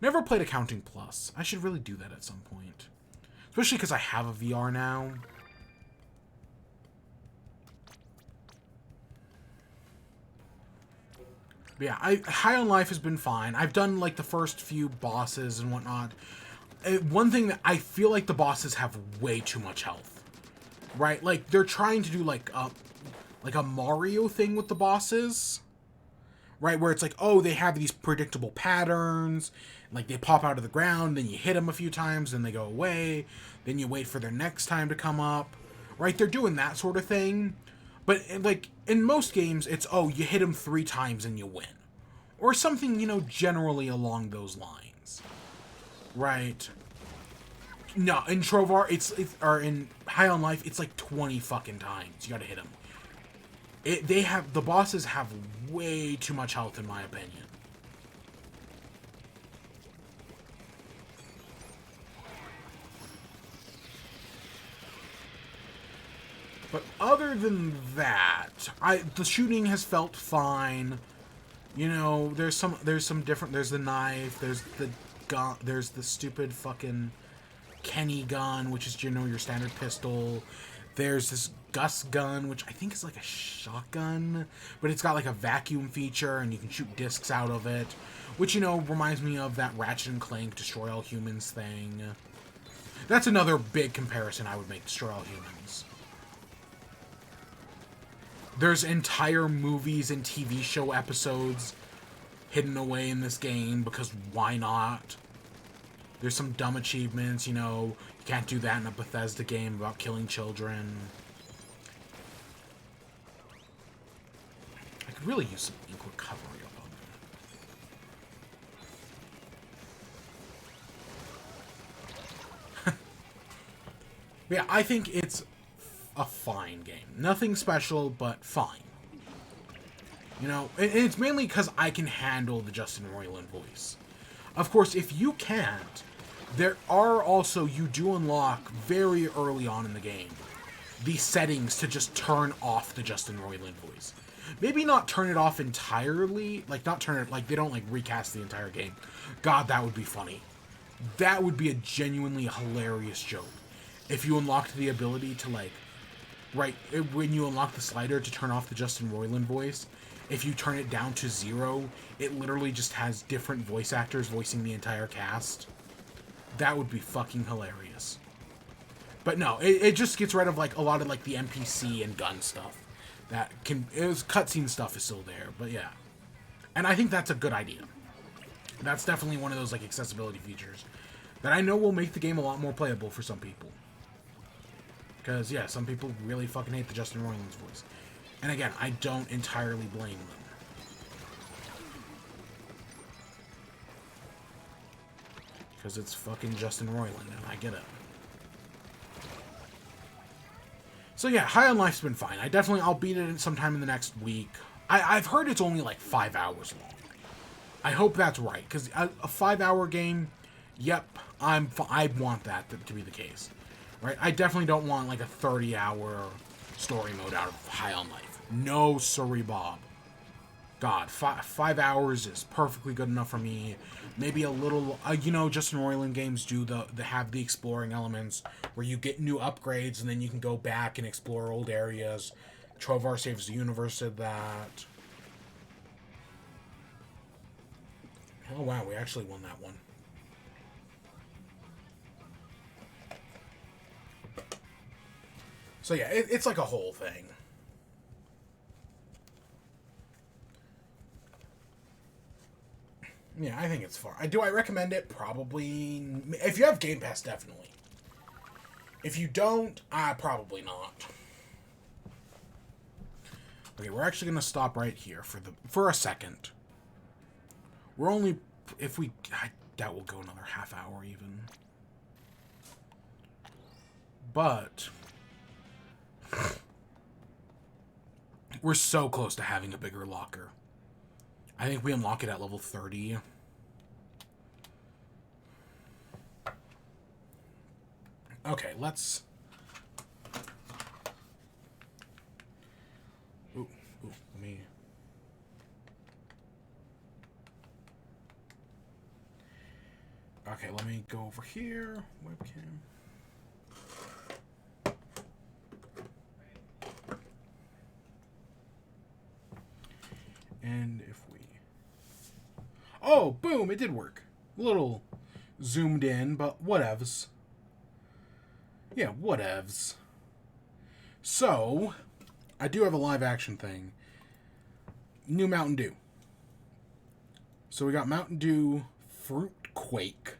Never played Accounting Plus. I should really do that at some point. Especially because I have a VR now. But yeah, High on Life has been fine. I've done, like, the first few bosses and whatnot. One thing that I feel like the bosses have way too much health. Right? Like, they're trying to do, like a Mario thing with the bosses. Right? Where it's like, oh, they have these predictable patterns. Like, they pop out of the ground, then you hit them a few times, then they go away. Then you wait for their next time to come up. Right? They're doing that sort of thing. But, like, in most games, it's, oh, you hit them 3 times and you win. Or something, you know, generally along those lines. Right? No, in Trovar, or in High on Life, it's like 20 fucking times you gotta hit them. The bosses have way too much health, in my opinion. But other than that, the shooting has felt fine. You know, there's some different. There's the knife. There's the gun. There's the stupid fucking Kenny gun, which is, you know, your standard pistol. There's this Gus gun, which I think is like a shotgun, but it's got like a vacuum feature, and you can shoot discs out of it, which, you know, reminds me of that Ratchet and Clank Destroy All Humans thing. That's another big comparison I would make. Destroy All Humans. There's entire movies and TV show episodes hidden away in this game, because why not? There's some dumb achievements, you know, you can't do that in a Bethesda game about killing children. I could really use some ink recovery up on that. Yeah, I think it's a fine game. Nothing special, but fine. You know, and it's mainly because I can handle the Justin Roiland voice. Of course, if you can't, there are also, you do unlock very early on in the game, the settings to just turn off the Justin Roiland voice. Maybe not turn it off entirely, like not turn it, like they don't like recast the entire game. God, that would be funny. That would be a genuinely hilarious joke. If you unlocked the ability to like, right, when you unlock the slider to turn off the Justin Roiland voice, if you turn it down to 0, it literally just has different voice actors voicing the entire cast. That would be fucking hilarious. But no, it just gets rid of like a lot of like the NPC and gun stuff. Cutscene stuff is still there, but yeah. And I think that's a good idea. That's definitely one of those like accessibility features that I know will make the game a lot more playable for some people. Because yeah, some people really fucking hate the Justin Roiland's voice. And again, I don't entirely blame them. Because it's fucking Justin Roiland, and I get it. So yeah, High on Life's been fine. I'll beat it sometime in the next week. I've heard it's only like 5 hours long. I hope that's right, because a 5-hour game, yep, I want that to be the case. Right? I definitely don't want like a 30-hour story mode out of High on Life. No, sorry, Bob. God, 5 hours is perfectly good enough for me. Maybe a little, Justin Roiland games do have the exploring elements where you get new upgrades and then you can go back and explore old areas. Trovar Saves the Universe did that. Oh wow, we actually won that one. So yeah, it's like a whole thing. Yeah, I think it's fun. Do I recommend it? Probably. If you have Game Pass, definitely. If you don't, probably not. Okay, we're actually gonna stop right here for a second. We're only I doubt we'll go another half hour even. But we're so close to having a bigger locker. I think we unlock it at level 30. Okay, let's... Ooh, let me... Okay, let me go over here. Webcam. And if we... Oh, boom, it did work. A little zoomed in, but whatevs. Yeah, whatevs. So, I do have a live action thing. New Mountain Dew. So we got Mountain Dew Fruit Quake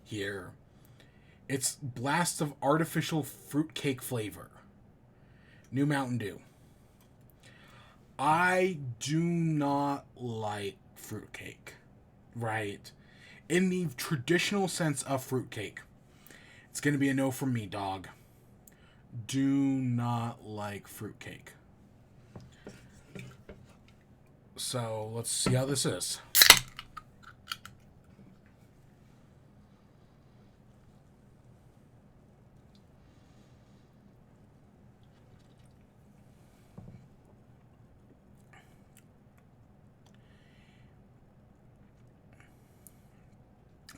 here. It's blast of artificial fruitcake flavor. New Mountain Dew. I do not like fruitcake. Right. In the traditional sense of fruitcake. It's going to be a no from me, dog. Do not like fruitcake. So, let's see how this is.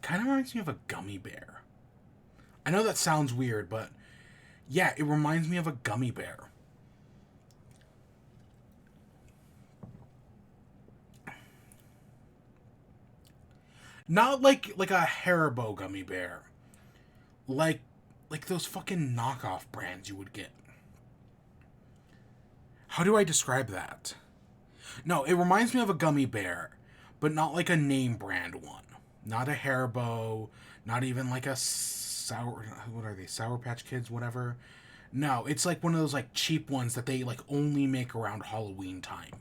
Kind of reminds me of a gummy bear. I know that sounds weird, but yeah, it reminds me of a gummy bear. Not like a Haribo gummy bear. Like those fucking knockoff brands you would get. How do I describe that? No, it reminds me of a gummy bear, but not like a name brand one. Not a Haribo, not even like a what are they, Sour Patch Kids, whatever. No, it's like one of those like cheap ones that they like only make around Halloween time.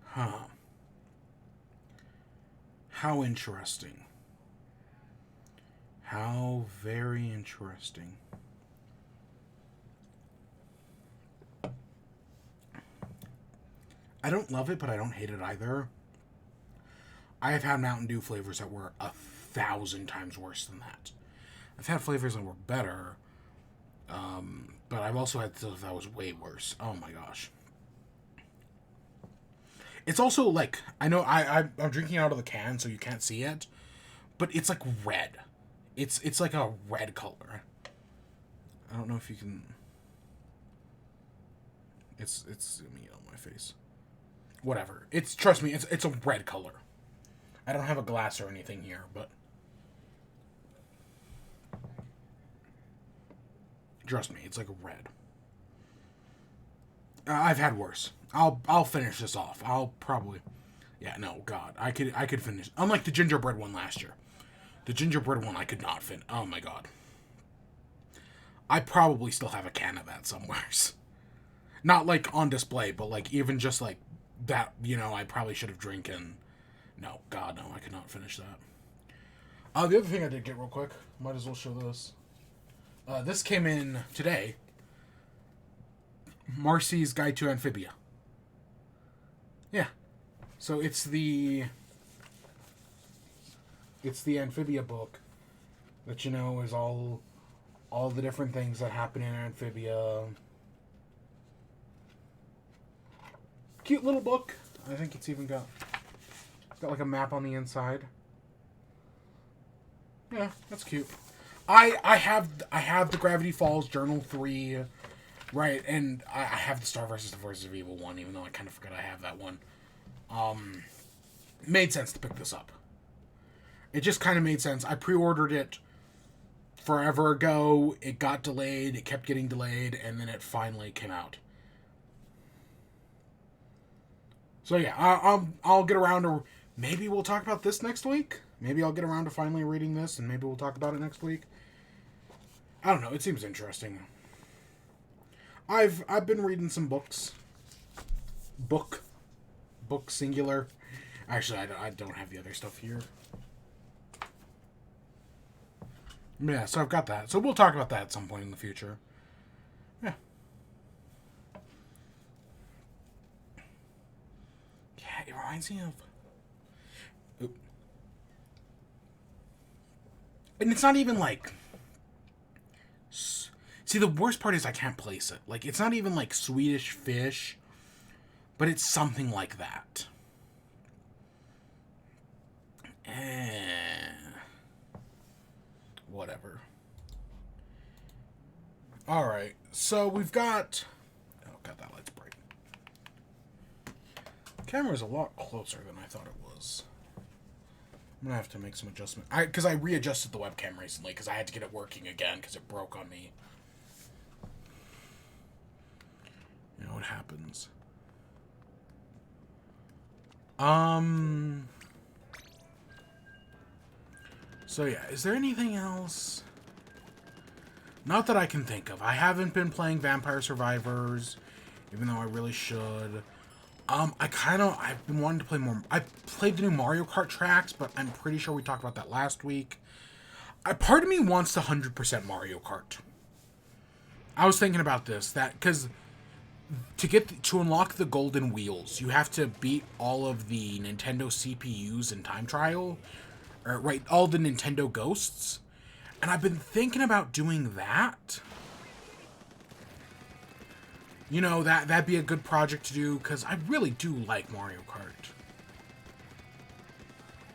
Huh. How interesting. How very interesting. I don't love it, but I don't hate it either. I have had Mountain Dew flavors that were 1,000 times worse than that. I've had flavors that were better, but I've also had stuff that was way worse. Oh my gosh. It's also like, I know I'm drinking out of the can, so you can't see it, but it's like red. It's like a red color. I don't know if you can. It's zooming in on my face. Whatever. Trust me, it's a red color. I don't have a glass or anything here, but trust me, it's like a red. I've had worse. I'll finish this off. I'll probably. Yeah, no, God, I could finish. Unlike the gingerbread one last year, the gingerbread one I could not finish. Oh my God. I probably still have a can of that somewhere. Not like on display, but like even just like that, I probably should have drinking. No, God, no, I could not finish that. The other thing I did get real quick, might as well show this. This came in today. Marcy's Guide to Amphibia. Yeah. So it's the Amphibia book that is all the different things that happen in Amphibia. Cute little book. I think it's even got like a map on the inside. Yeah, that's cute. I have the Gravity Falls Journal 3, right, and I have the Star vs. the Forces of Evil 1, even though I kind of forgot I have that one. Made sense to pick this up. It just kind of made sense. I pre-ordered it forever ago. It got delayed. It kept getting delayed, and then it finally came out. So yeah, I'll get around to. Maybe we'll talk about this next week. Maybe I'll get around to finally reading this, and maybe we'll talk about it next week. I don't know. It seems interesting. I've been reading some books. Book singular. Actually, I don't have the other stuff here. Yeah, so I've got that. So we'll talk about that at some point in the future. Yeah. Yeah, it reminds me of. Oop. And it's not even like. See, the worst part is I can't place it. Like, it's not even like Swedish Fish, but it's something like that. Whatever. Alright, so we've got... Oh, God, that light's bright. The camera's a lot closer than I thought it was. I'm gonna have to make some adjustment. Because I readjusted the webcam recently, because I had to get it working again, because it broke on me. You know what happens. So yeah, is there anything else? Not that I can think of. I haven't been playing Vampire Survivors, even though I really should. I've been wanting to play more. I played the new Mario Kart tracks, but I'm pretty sure we talked about that last week. Part of me wants to 100% Mario Kart. I was thinking about this, because to unlock the golden wheels, you have to beat all of the Nintendo CPUs in time trial, or right, all the Nintendo ghosts, and I've been thinking about doing that. That'd be a good project to do, because I really do like Mario Kart.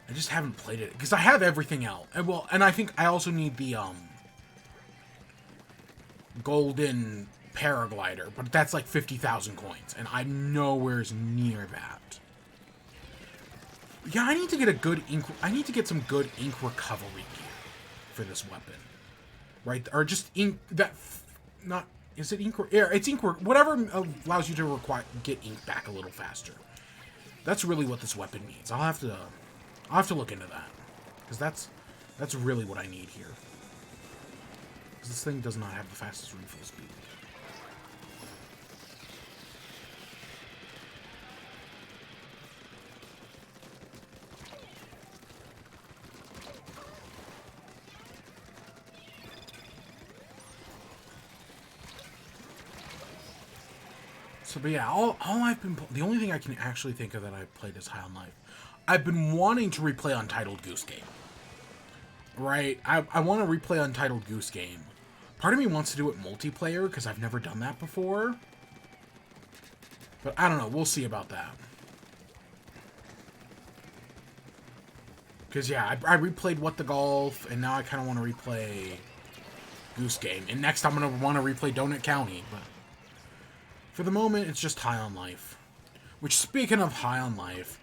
I just haven't played it, because I have everything else. And I think I also need the, golden paraglider, but that's like 50,000 coins, and I'm nowhere near that. Yeah, I need to get I need to get some good ink recovery gear for this weapon. Right? Or just ink that... Not... Is it ink... Yeah, it's ink... Whatever allows you to get ink back a little faster. That's really what this weapon needs. I'll have to look into that. Because that's really what I need here. Because this thing does not have the fastest refill speed. So, but yeah, the only thing I can actually think of that I played is High on Life. I've been wanting to replay Untitled Goose Game. Right? I want to replay Untitled Goose Game. Part of me wants to do it multiplayer, because I've never done that before. But I don't know. We'll see about that. Because, yeah, I replayed What the Golf, and now I kind of want to replay Goose Game. And next I'm going to want to replay Donut County. But for the moment, it's just High on Life. Which, speaking of High on Life,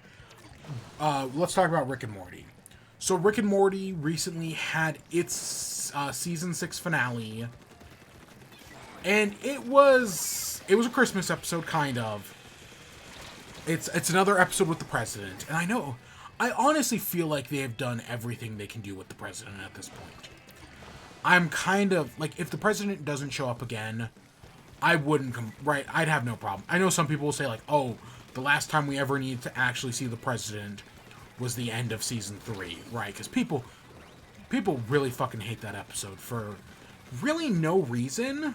let's talk about Rick and Morty. So Rick and Morty recently had its season 6 finale. And it was a Christmas episode, kind of. It's another episode with the president. And I honestly feel like they have done everything they can do with the president at this point. I'm kind of, like, if the president doesn't show up again, I wouldn't right, I'd have no problem. I know some people will say, like, oh, the last time we ever needed to actually see the president was the end of season 3, right? Because people really fucking hate that episode for really no reason.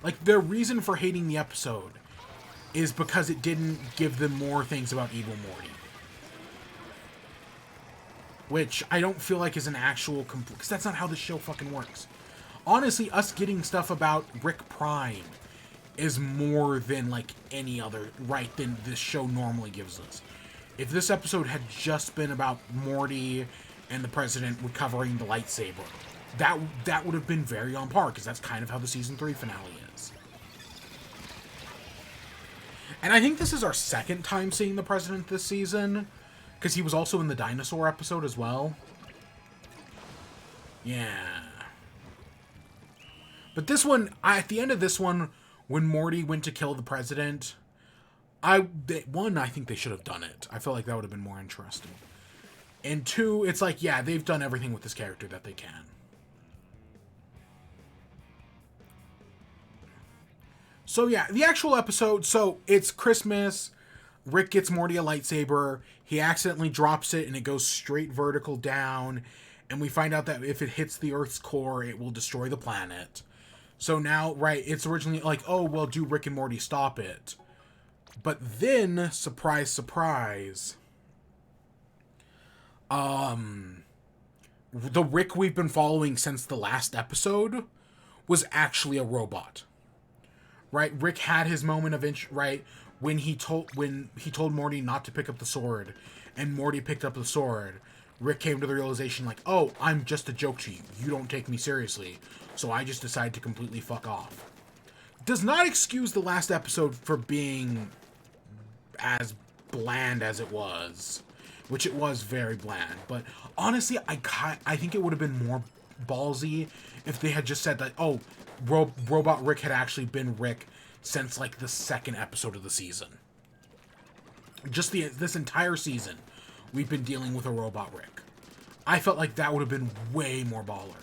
Like, their reason for hating the episode is because it didn't give them more things about Evil Morty. Which I don't feel like is an actual complete... Because that's not how the show fucking works. Honestly, us getting stuff about Rick Prime is more than, like, any other, right, than this show normally gives us. If this episode had just been about Morty and the president recovering the lightsaber, that would have been very on par, because that's kind of how the season 3 finale is. And I think this is our second time seeing the president this season, because he was also in the dinosaur episode as well. Yeah. But this one, at the end of this one, when Morty went to kill the president, I think they should have done it. I felt like that would have been more interesting. And 2, it's like, yeah, they've done everything with this character that they can. So yeah, the actual episode, so it's Christmas. Rick gets Morty a lightsaber. He accidentally drops it and it goes straight vertical down. And we find out that if it hits the Earth's core, it will destroy the planet. So now, right, it's originally like, oh, well, do Rick and Morty stop it? But then, surprise, surprise, the Rick we've been following since the last episode was actually a robot. Right? Rick had his moment of right when he told Morty not to pick up the sword, and Morty picked up the sword. Rick came to the realization, like, oh, I'm just a joke to you. You don't take me seriously. So I just decided to completely fuck off. Does not excuse the last episode for being as bland as it was. Which it was very bland. But honestly, I think it would have been more ballsy if they had just said that, oh, Robot Rick had actually been Rick since, like, the second episode of the season. Just this entire season, we've been dealing with a Robot Rick. I felt like that would have been way more baller.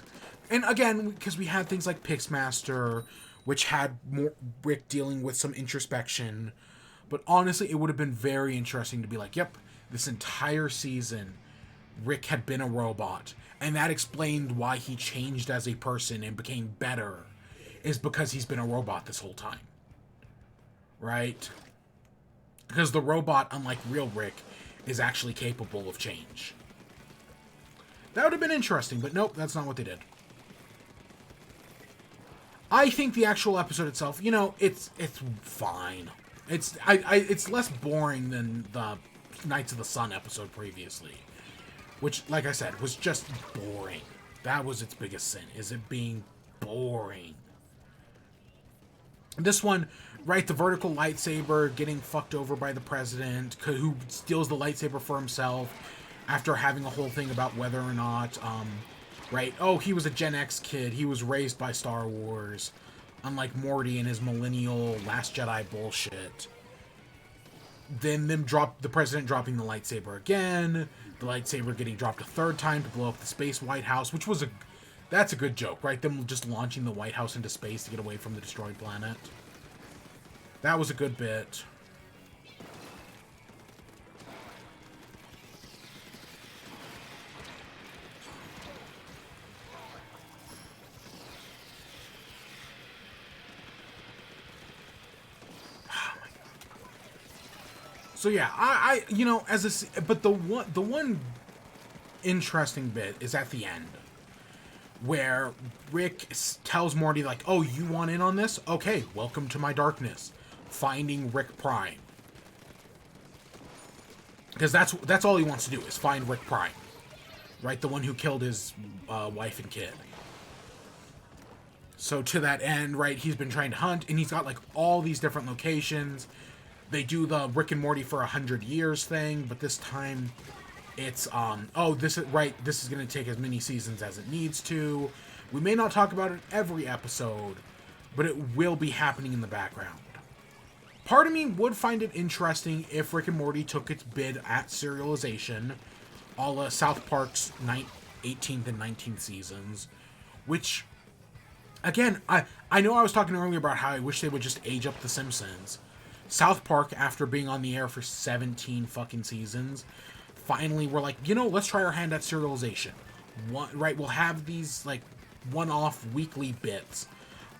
And again, because we had things like Pixmaster, which had more Rick dealing with some introspection. But honestly, it would have been very interesting to be like, yep, this entire season, Rick had been a robot. And that explained why he changed as a person and became better, is because he's been a robot this whole time. Right? Because the robot, unlike real Rick, is actually capable of change. That would have been interesting, but nope, that's not what they did. I think the actual episode itself, you know, it's fine. It's less boring than the Knights of the Sun episode previously, which, like I said, was just boring. That was its biggest sin, is it being boring. This one, right, the vertical lightsaber getting fucked over by the president, who steals the lightsaber for himself after having a whole thing about whether or not, right, oh, he was a Gen X kid, he was raised by Star Wars, unlike Morty and his millennial Last Jedi bullshit. Then the president dropping the lightsaber again, the lightsaber getting dropped a third time to blow up the space White House, which was that's a good joke, right? Them just launching the White House into space to get away from the destroyed planet. That was a good bit. So yeah, you know, but the one interesting bit is at the end, where Rick tells Morty, like, oh, you want in on this? Okay, welcome to my darkness. Finding Rick Prime. Because that's all he wants to do, is find Rick Prime. Right? The one who killed his wife and kid. So to that end, right, he's been trying to hunt, and he's got, like, all these different locations. They do the Rick and Morty for 100 years thing, but this time it's, this is going to take as many seasons as it needs to. We may not talk about it every episode, but it will be happening in the background. Part of me would find it interesting if Rick and Morty took its bid at serialization, a la South Park's 18th and 19th seasons, which, again, I know I was talking earlier about how I wish they would just age up The Simpsons. South Park, after being on the air for 17 fucking seasons, finally were like, you know, let's try our hand at serialization. We'll have these, like, one-off weekly bits,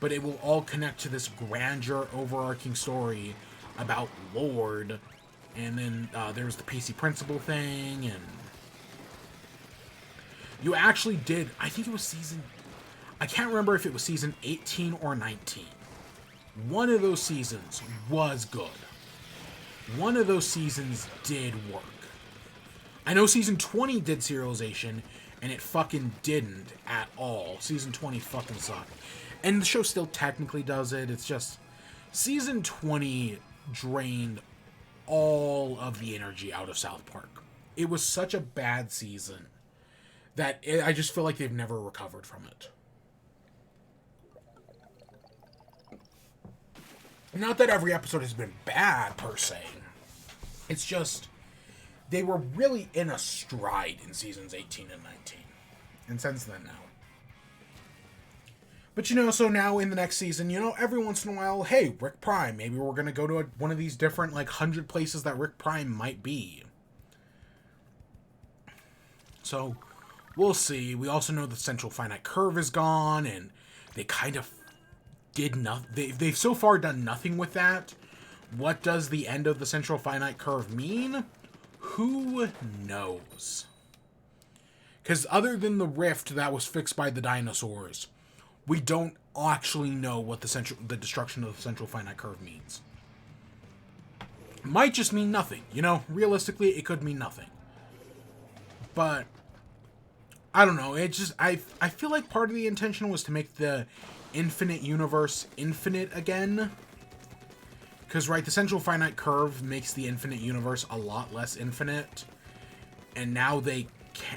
but it will all connect to this grandeur, overarching story about Lord, and then there's the PC Principal thing, and you actually did, I think it was I can't remember if it was season 18 or 19. One of those seasons was good. One of those seasons did work. I know season 20 did serialization, and it fucking didn't at all. Season 20 fucking sucked. And the show still technically does it. It's just, season 20 drained all of the energy out of South Park. It was such a bad season that I just feel like they've never recovered from it. Not that every episode has been bad, per se. It's just, they were really in a stride in seasons 18 and 19. And since then now. But, you know, so now in the next season, you know, every once in a while, hey, Rick Prime, maybe we're going to go to one of these different, like, 100 places that Rick Prime might be. So, we'll see. We also know the central finite curve is gone, and they kind of did nothing. They've so far done nothing with that. What does the end of the central finite curve mean? Who knows? Because other than the rift that was fixed by the dinosaurs, we don't actually know what the destruction of the central finite curve means. It might just mean nothing. You know, realistically, it could mean nothing. But I don't know. It just, I feel like part of the intention was to make the infinite universe infinite again. Because, right, the central finite curve makes the infinite universe a lot less infinite. And now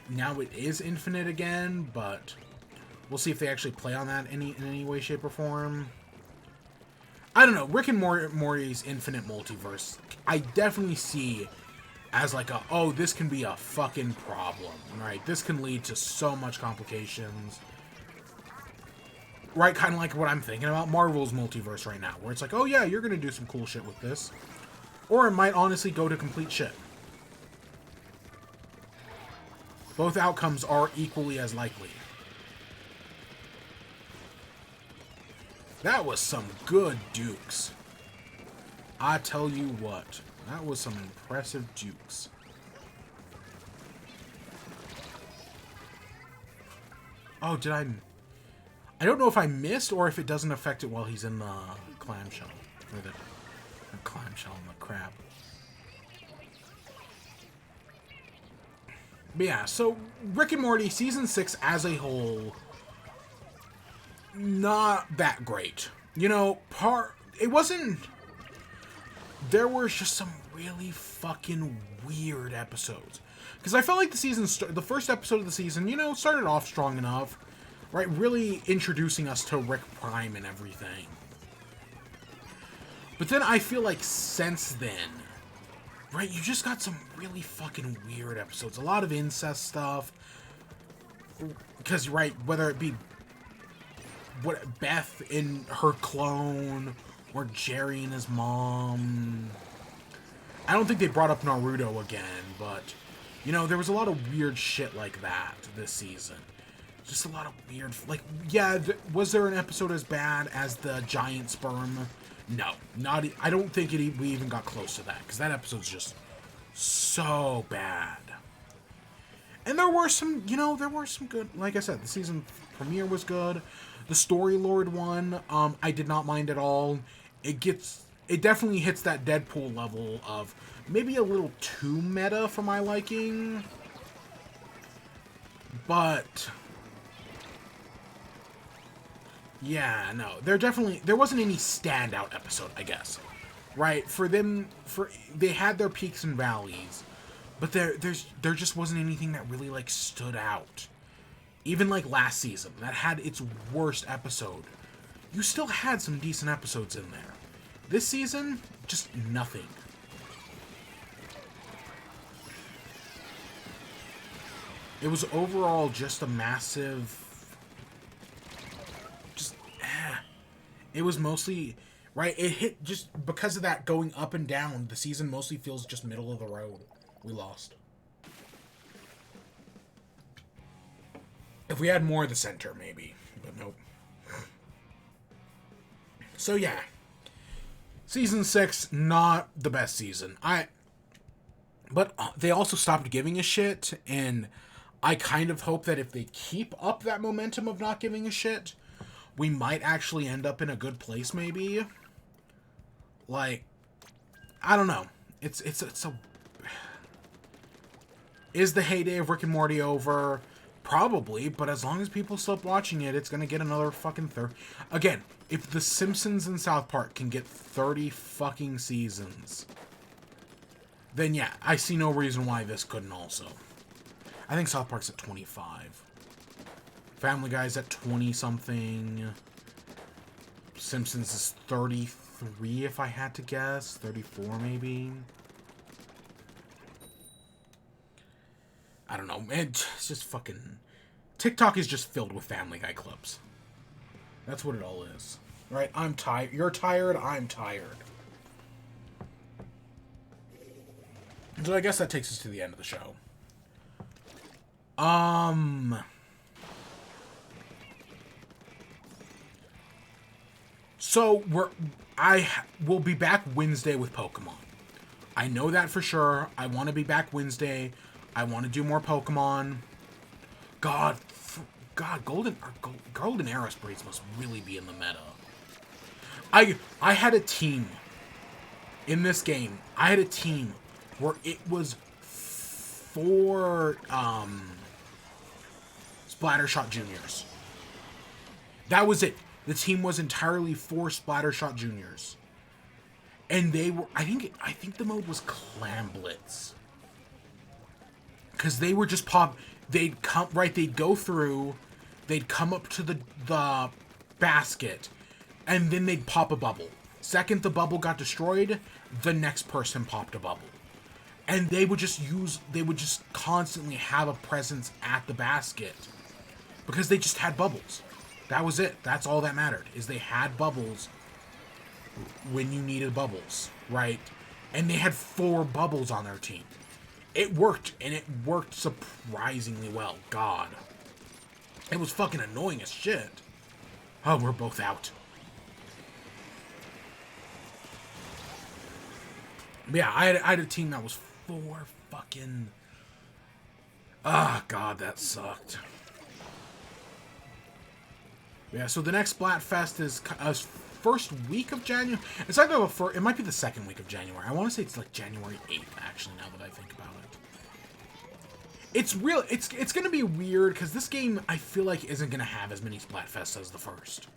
now it is infinite again, but we'll see if they actually play on that in any way, shape, or form. I don't know. Rick and Morty's infinite multiverse, I definitely see as like this can be a fucking problem, right? This can lead to so much complications. Right, kind of like what I'm thinking about Marvel's multiverse right now, where it's like, oh yeah, you're going to do some cool shit with this. Or it might honestly go to complete shit. Both outcomes are equally as likely. That was some good dukes. I tell you what, that was some impressive dukes. Oh, did I don't know if I missed or if it doesn't affect it while he's in the clamshell. Or the clamshell and the crab. But yeah, so Rick and Morty season 6 as a whole, not that great. You know, it wasn't. There were just some really fucking weird episodes. Because I felt like the first episode of the season, you know, started off strong enough. Right, really introducing us to Rick Prime and everything. But then I feel like since then, right, you just got some really fucking weird episodes. A lot of incest stuff. Because, right, whether it be Beth and her clone, or Jerry and his mom. I don't think they brought up Naruto again, but, you know, there was a lot of weird shit like that this season. Just a lot of weird, like, yeah, was there an episode as bad as the giant sperm No, not. I don't think we even got close to that, because that episode's just so bad. And there were some, there were some good. Like I said, the season premiere was good. The Story Lord one, I did not mind at all. It definitely hits that Deadpool level of maybe a little too meta for my liking. But yeah, no, there wasn't any standout episode, I guess. Right? They had their peaks and valleys, but there just wasn't anything that really like stood out. Even like last season, that had its worst episode. You still had some decent episodes in there. This season, just nothing. It was overall just a massive... It was mostly... Right, it hit just... Because of that going up and down, the season mostly feels just middle of the road. We lost. If we had more of the center, maybe. But nope. So yeah. Season 6, not the best season. But they also stopped giving a shit, and I kind of hope that if they keep up that momentum of not giving a shit, we might actually end up in a good place, maybe. Like, I don't know. It's a... Is the heyday of Rick and Morty over? Probably, but as long as people stop watching it, it's gonna get another fucking Again, if The Simpsons and South Park can get 30 fucking seasons, then yeah, I see no reason why this couldn't also. I think South Park's at 25. Family Guy's at 20-something. Simpsons is 33, if I had to guess. 34, maybe. I don't know. It's just fucking... TikTok is just filled with Family Guy clips. That's what it all is. Right? I'm tired. You're tired. I'm tired. So I guess that takes us to the end of the show. So I will be back Wednesday with Pokemon. I know that for sure. I want to be back Wednesday. I want to do more Pokemon. God, Golden Aerosprays must really be in the meta. I had a team in this game. I had a team where it was 4 Splattershot Juniors. That was it. The team was entirely 4 Splattershot Juniors. And they were... I think the mode was Clam Blitz. Because they were just they'd come... Right, they'd go through... They'd come up to the basket. And then they'd pop a bubble. Second the bubble got destroyed, the next person popped a bubble. And they would just constantly have a presence at the basket. Because they just had bubbles. That was it. That's all that mattered, is they had bubbles when you needed bubbles, right? And they had 4 bubbles on their team. It worked, and it worked surprisingly well. God. It was fucking annoying as shit. Oh, we're both out. But yeah, I had a team that was 4 fucking... Ah, God, that sucked. Yeah, so the next Splatfest is first week of January. It's either it might be the second week of January. I want to say it's like January 8th, actually, now that I think about it. It's going to be weird, because this game, I feel like, isn't going to have as many Splatfests as the first.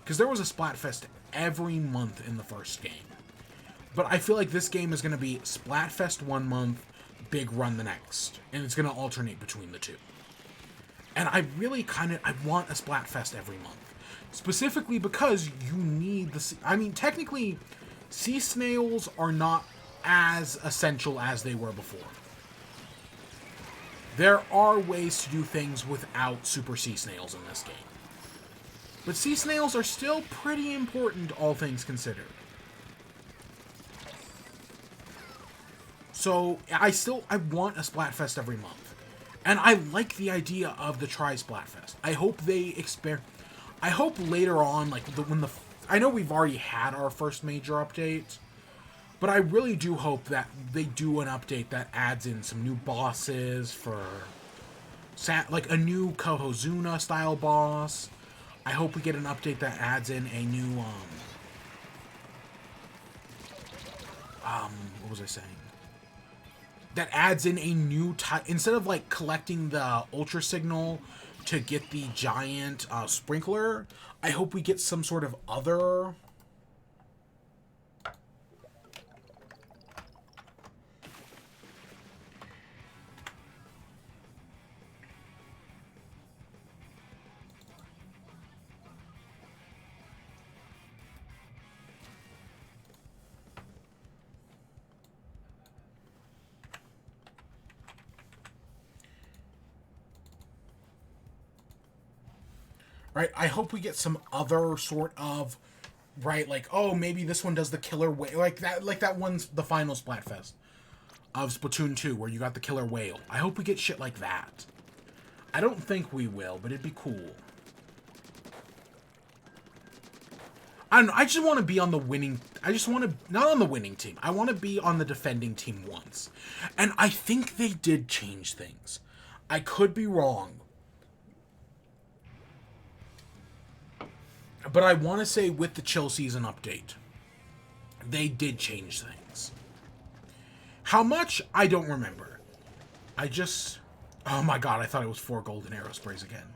Because there was a Splatfest every month in the first game. But I feel like this game is going to be Splatfest one month, Big Run the next. And it's going to alternate between the two. And I really I want a Splatfest every month. Specifically because you need technically, sea snails are not as essential as they were before. There are ways to do things without super sea snails in this game. But sea snails are still pretty important, all things considered. So, I want a Splatfest every month. And I like the idea of the Tri-Splatfest. I hope they I hope later on, like, when the I know we've already had our first major update, but I really do hope that they do an update that adds in some new bosses for, like a new Kohozuna style boss. I hope we get an update that adds in a new, what was I saying? That adds in a new type, instead of like collecting the Ultra Signal to get the giant sprinkler, I hope we get some sort of other... Right, I hope we get some other sort of, right, like, oh, maybe this one does the killer whale, like that one's the final Splatfest of Splatoon 2, where you got the killer whale. I hope we get shit like that. I don't think we will, but it'd be cool. I don't know, I just want to be on the winning, I just want to, not on the winning team, I want to be on the defending team once. And I think they did change things. I could be wrong. But I want to say with the chill season update, they did change things. How much? I don't remember. I just... Oh my god, I thought it was 4 golden arrow sprays again.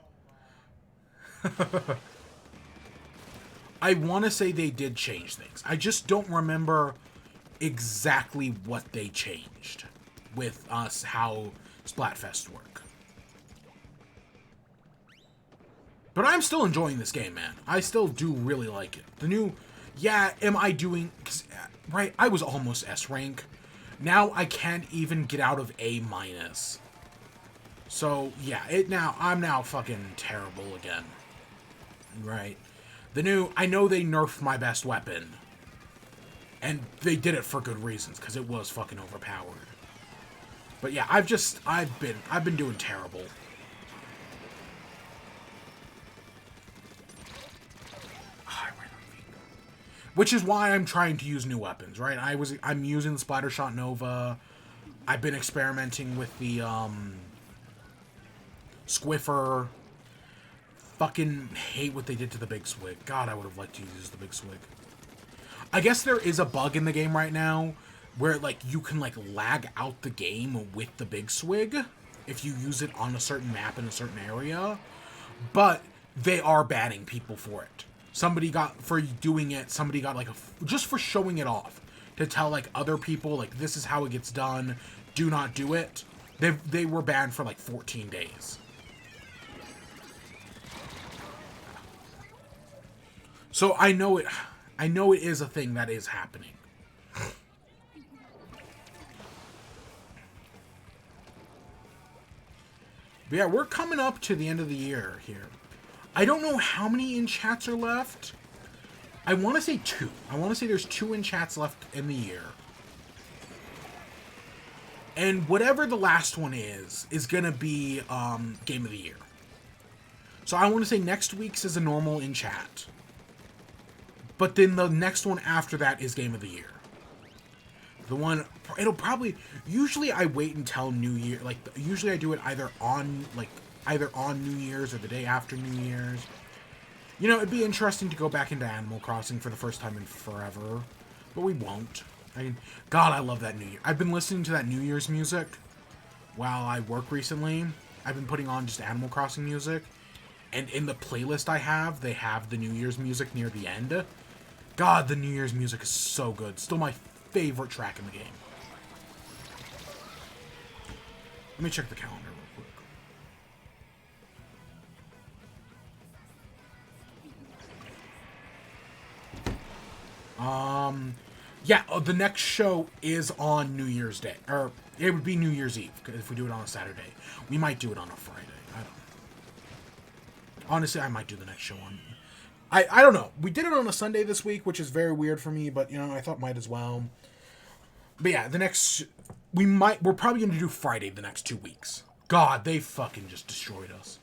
I want to say they did change things. I just don't remember exactly what they changed with us, how Splatfest work. But I'm still enjoying this game, man. I still do really like it. The new... Yeah, am I doing... Right, I was almost S rank. Now I can't even get out of A-. So, yeah, I'm now fucking terrible again. Right. The new... I know they nerfed my best weapon. And they did it for good reasons, because it was fucking overpowered. But yeah, I've been doing terrible. Which is why I'm trying to use new weapons, right? I'm using the Splattershot Nova. I've been experimenting with the Squiffer. Fucking hate what they did to the Big Swig. God, I would have liked to use the Big Swig. I guess there is a bug in the game right now where like you can like lag out the game with the Big Swig if you use it on a certain map in a certain area. But they are banning people for it. Somebody got like just for showing it off to tell like other people like this is how it gets done, do not do it. They were banned for like 14 days. So I know it is a thing that is happening. But yeah, we're coming up to the end of the year here. I don't know how many in-chats are left. I want to say 2. I want to say there's 2 in-chats left in the year. And whatever the last one is going to be Game of the Year. So I want to say next week's is a normal in-chat. But then the next one after that is Game of the Year. It'll probably... Usually I wait until New Year. Like, usually I do it either on New Year's or the day after New Year's. You know, it'd be interesting to go back into Animal Crossing for the first time in forever. But we won't. I mean, God, I love that New Year. I've been listening to that New Year's music while I work recently. I've been putting on just Animal Crossing music. And in the playlist I have, they have the New Year's music near the end. God, the New Year's music is so good. Still my favorite track in the game. Let me check the calendar real quick. Yeah, the next show is on New Year's Day. Or, it would be New Year's Eve, if we do it on a Saturday. We might do it on a Friday. I don't know. Honestly, I might do the next show on... I don't know. We did it on a Sunday this week, which is very weird for me, but, you know, I thought might as well. But yeah, the next... We're probably going to do Friday the next 2 weeks. God, they fucking just destroyed us.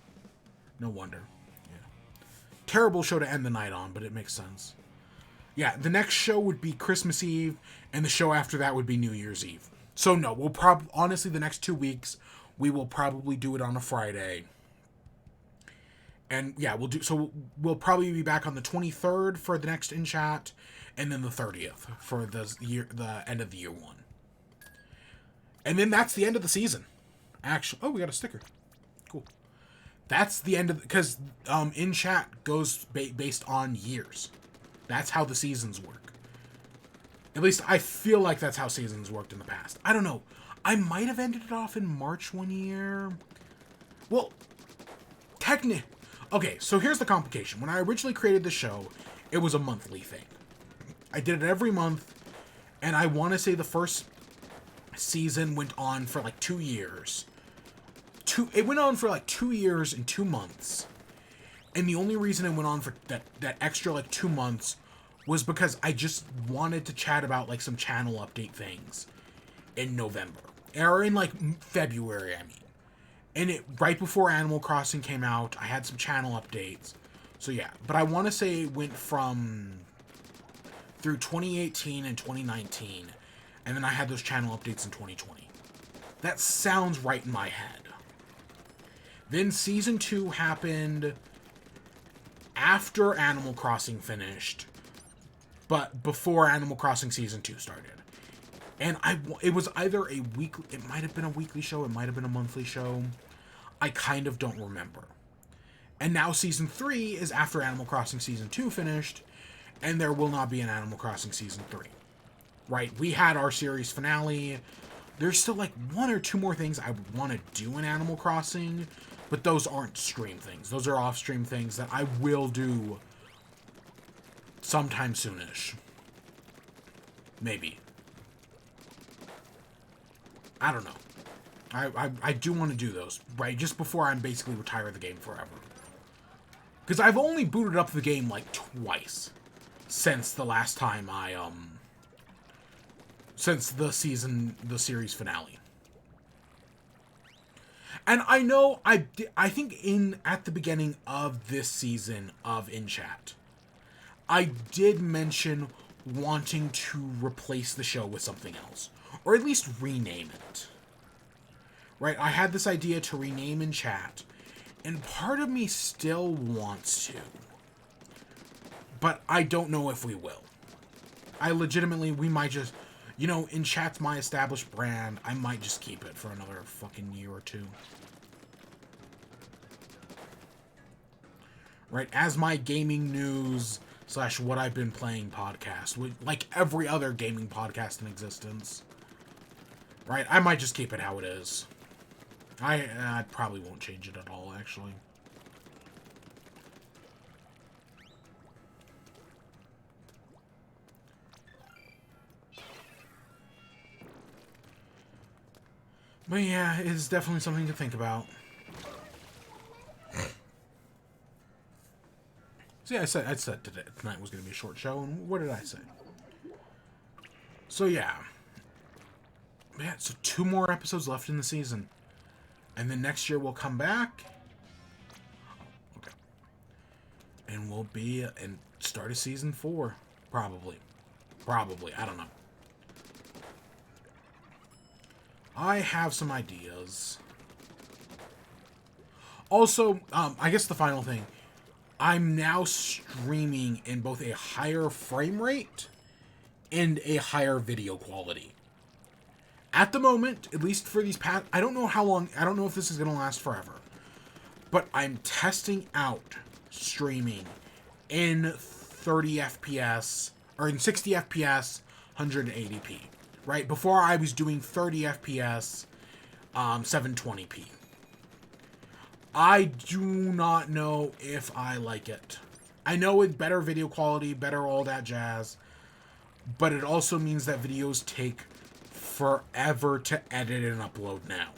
No wonder. Yeah. Terrible show to end the night on, but it makes sense. Yeah, the next show would be Christmas Eve, and the show after that would be New Year's Eve. So no, honestly, the next 2 weeks, we will probably do it on a Friday. And yeah, we'll probably be back on the 23rd for the next in chat, and then the 30th for the end of the year one. And then that's the end of the season. Actually, oh, we got a sticker. Cool. That's the end of, because in chat goes based on years. That's how the seasons work. At least I feel like that's how seasons worked in the past. I don't know. I might have ended it off in March one year. Well, technically, okay, so here's the complication. When I originally created the show, it was a monthly thing. I did it every month, and I want to say the first season went on for like 2 years. It went on for like 2 years and 2 months. And the only reason it went on for that extra like 2 months was because I just wanted to chat about like some channel update things in November. Or in like February, I mean. And it right before Animal Crossing came out, I had some channel updates. So yeah, but I want to say it went through 2018 and 2019, and then I had those channel updates in 2020. That sounds right in my head. Then Season 2 happened after Animal Crossing finished, but before Animal Crossing Season 2 started. And it was either it might have been a weekly show, it might have been a monthly show. I kind of don't remember. And now Season 3 is after Animal Crossing Season 2 finished, and there will not be an Animal Crossing Season 3. Right? We had our series finale. There's still like 1 or 2 more things I would want to do in Animal Crossing, but those aren't stream things. Those are off-stream things that I will do sometime soonish. Maybe. I don't know. I do want to do those, right? Just before I'm basically retire the game forever. Because I've only booted up the game like twice since the last time since the series finale. And I know I think at the beginning of this season of In Chat, I did mention wanting to replace the show with something else. Or at least rename it. Right? I had this idea to rename In Chat, and part of me still wants to. But I don't know if we will. We might just, In Chat's my established brand. I might just keep it for another fucking year or 2. Right? As my gaming news / what I've been playing podcast, like every other gaming podcast in existence. Right? I might just keep it how it is. I probably won't change it at all, actually. But yeah, it's definitely something to think about. See, I said tonight was going to be a short show, and what did I say? So yeah. Yeah, so 2 more episodes left in the season. And then next year we'll come back. Okay. And we'll be and start a season 4. Probably. I don't know. I have some ideas. Also, I guess the final thing. I'm now streaming in both a higher frame rate and a higher video quality. At the moment, at least for these past... I don't know how long... I don't know if this is going to last forever. But I'm testing out streaming in 30 FPS... Or in 60 FPS, 180p. Right? Before I was doing 30 FPS, 720p. I do not know if I like it. I know it's better video quality, better all that jazz. But it also means that videos take forever to edit and upload now.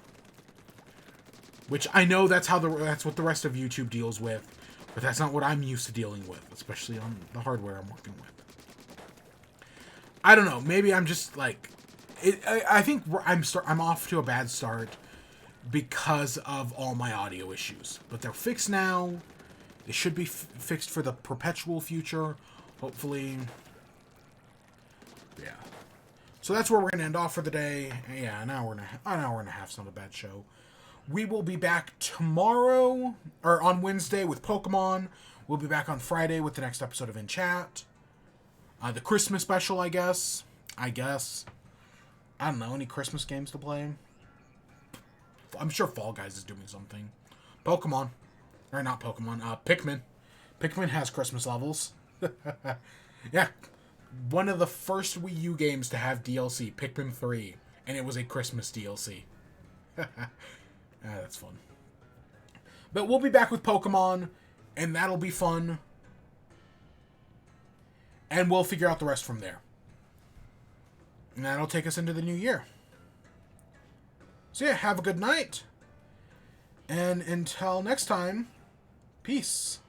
Which I know that's what the rest of YouTube deals with, but that's not what I'm used to dealing with, especially on the hardware I'm working with. I don't know. Maybe I'm just like, I think I'm off to a bad start because of all my audio issues, but they're fixed now. They should be fixed for the perpetual future, hopefully. Yeah. So that's where we're going to end off for the day. Yeah, an hour and a half's not a bad show. We will be back tomorrow, or on Wednesday with Pokemon. We'll be back on Friday with the next episode of In Chat. The Christmas special, I guess. I don't know, any Christmas games to play? I'm sure Fall Guys is doing something. Pokemon. Or not Pokemon, Pikmin. Pikmin has Christmas levels. Yeah. One of the first Wii U games to have DLC, Pikmin 3. And it was a Christmas DLC. That's fun. But we'll be back with Pokemon, and that'll be fun. And we'll figure out the rest from there. And that'll take us into the new year. So yeah, have a good night. And until next time, peace.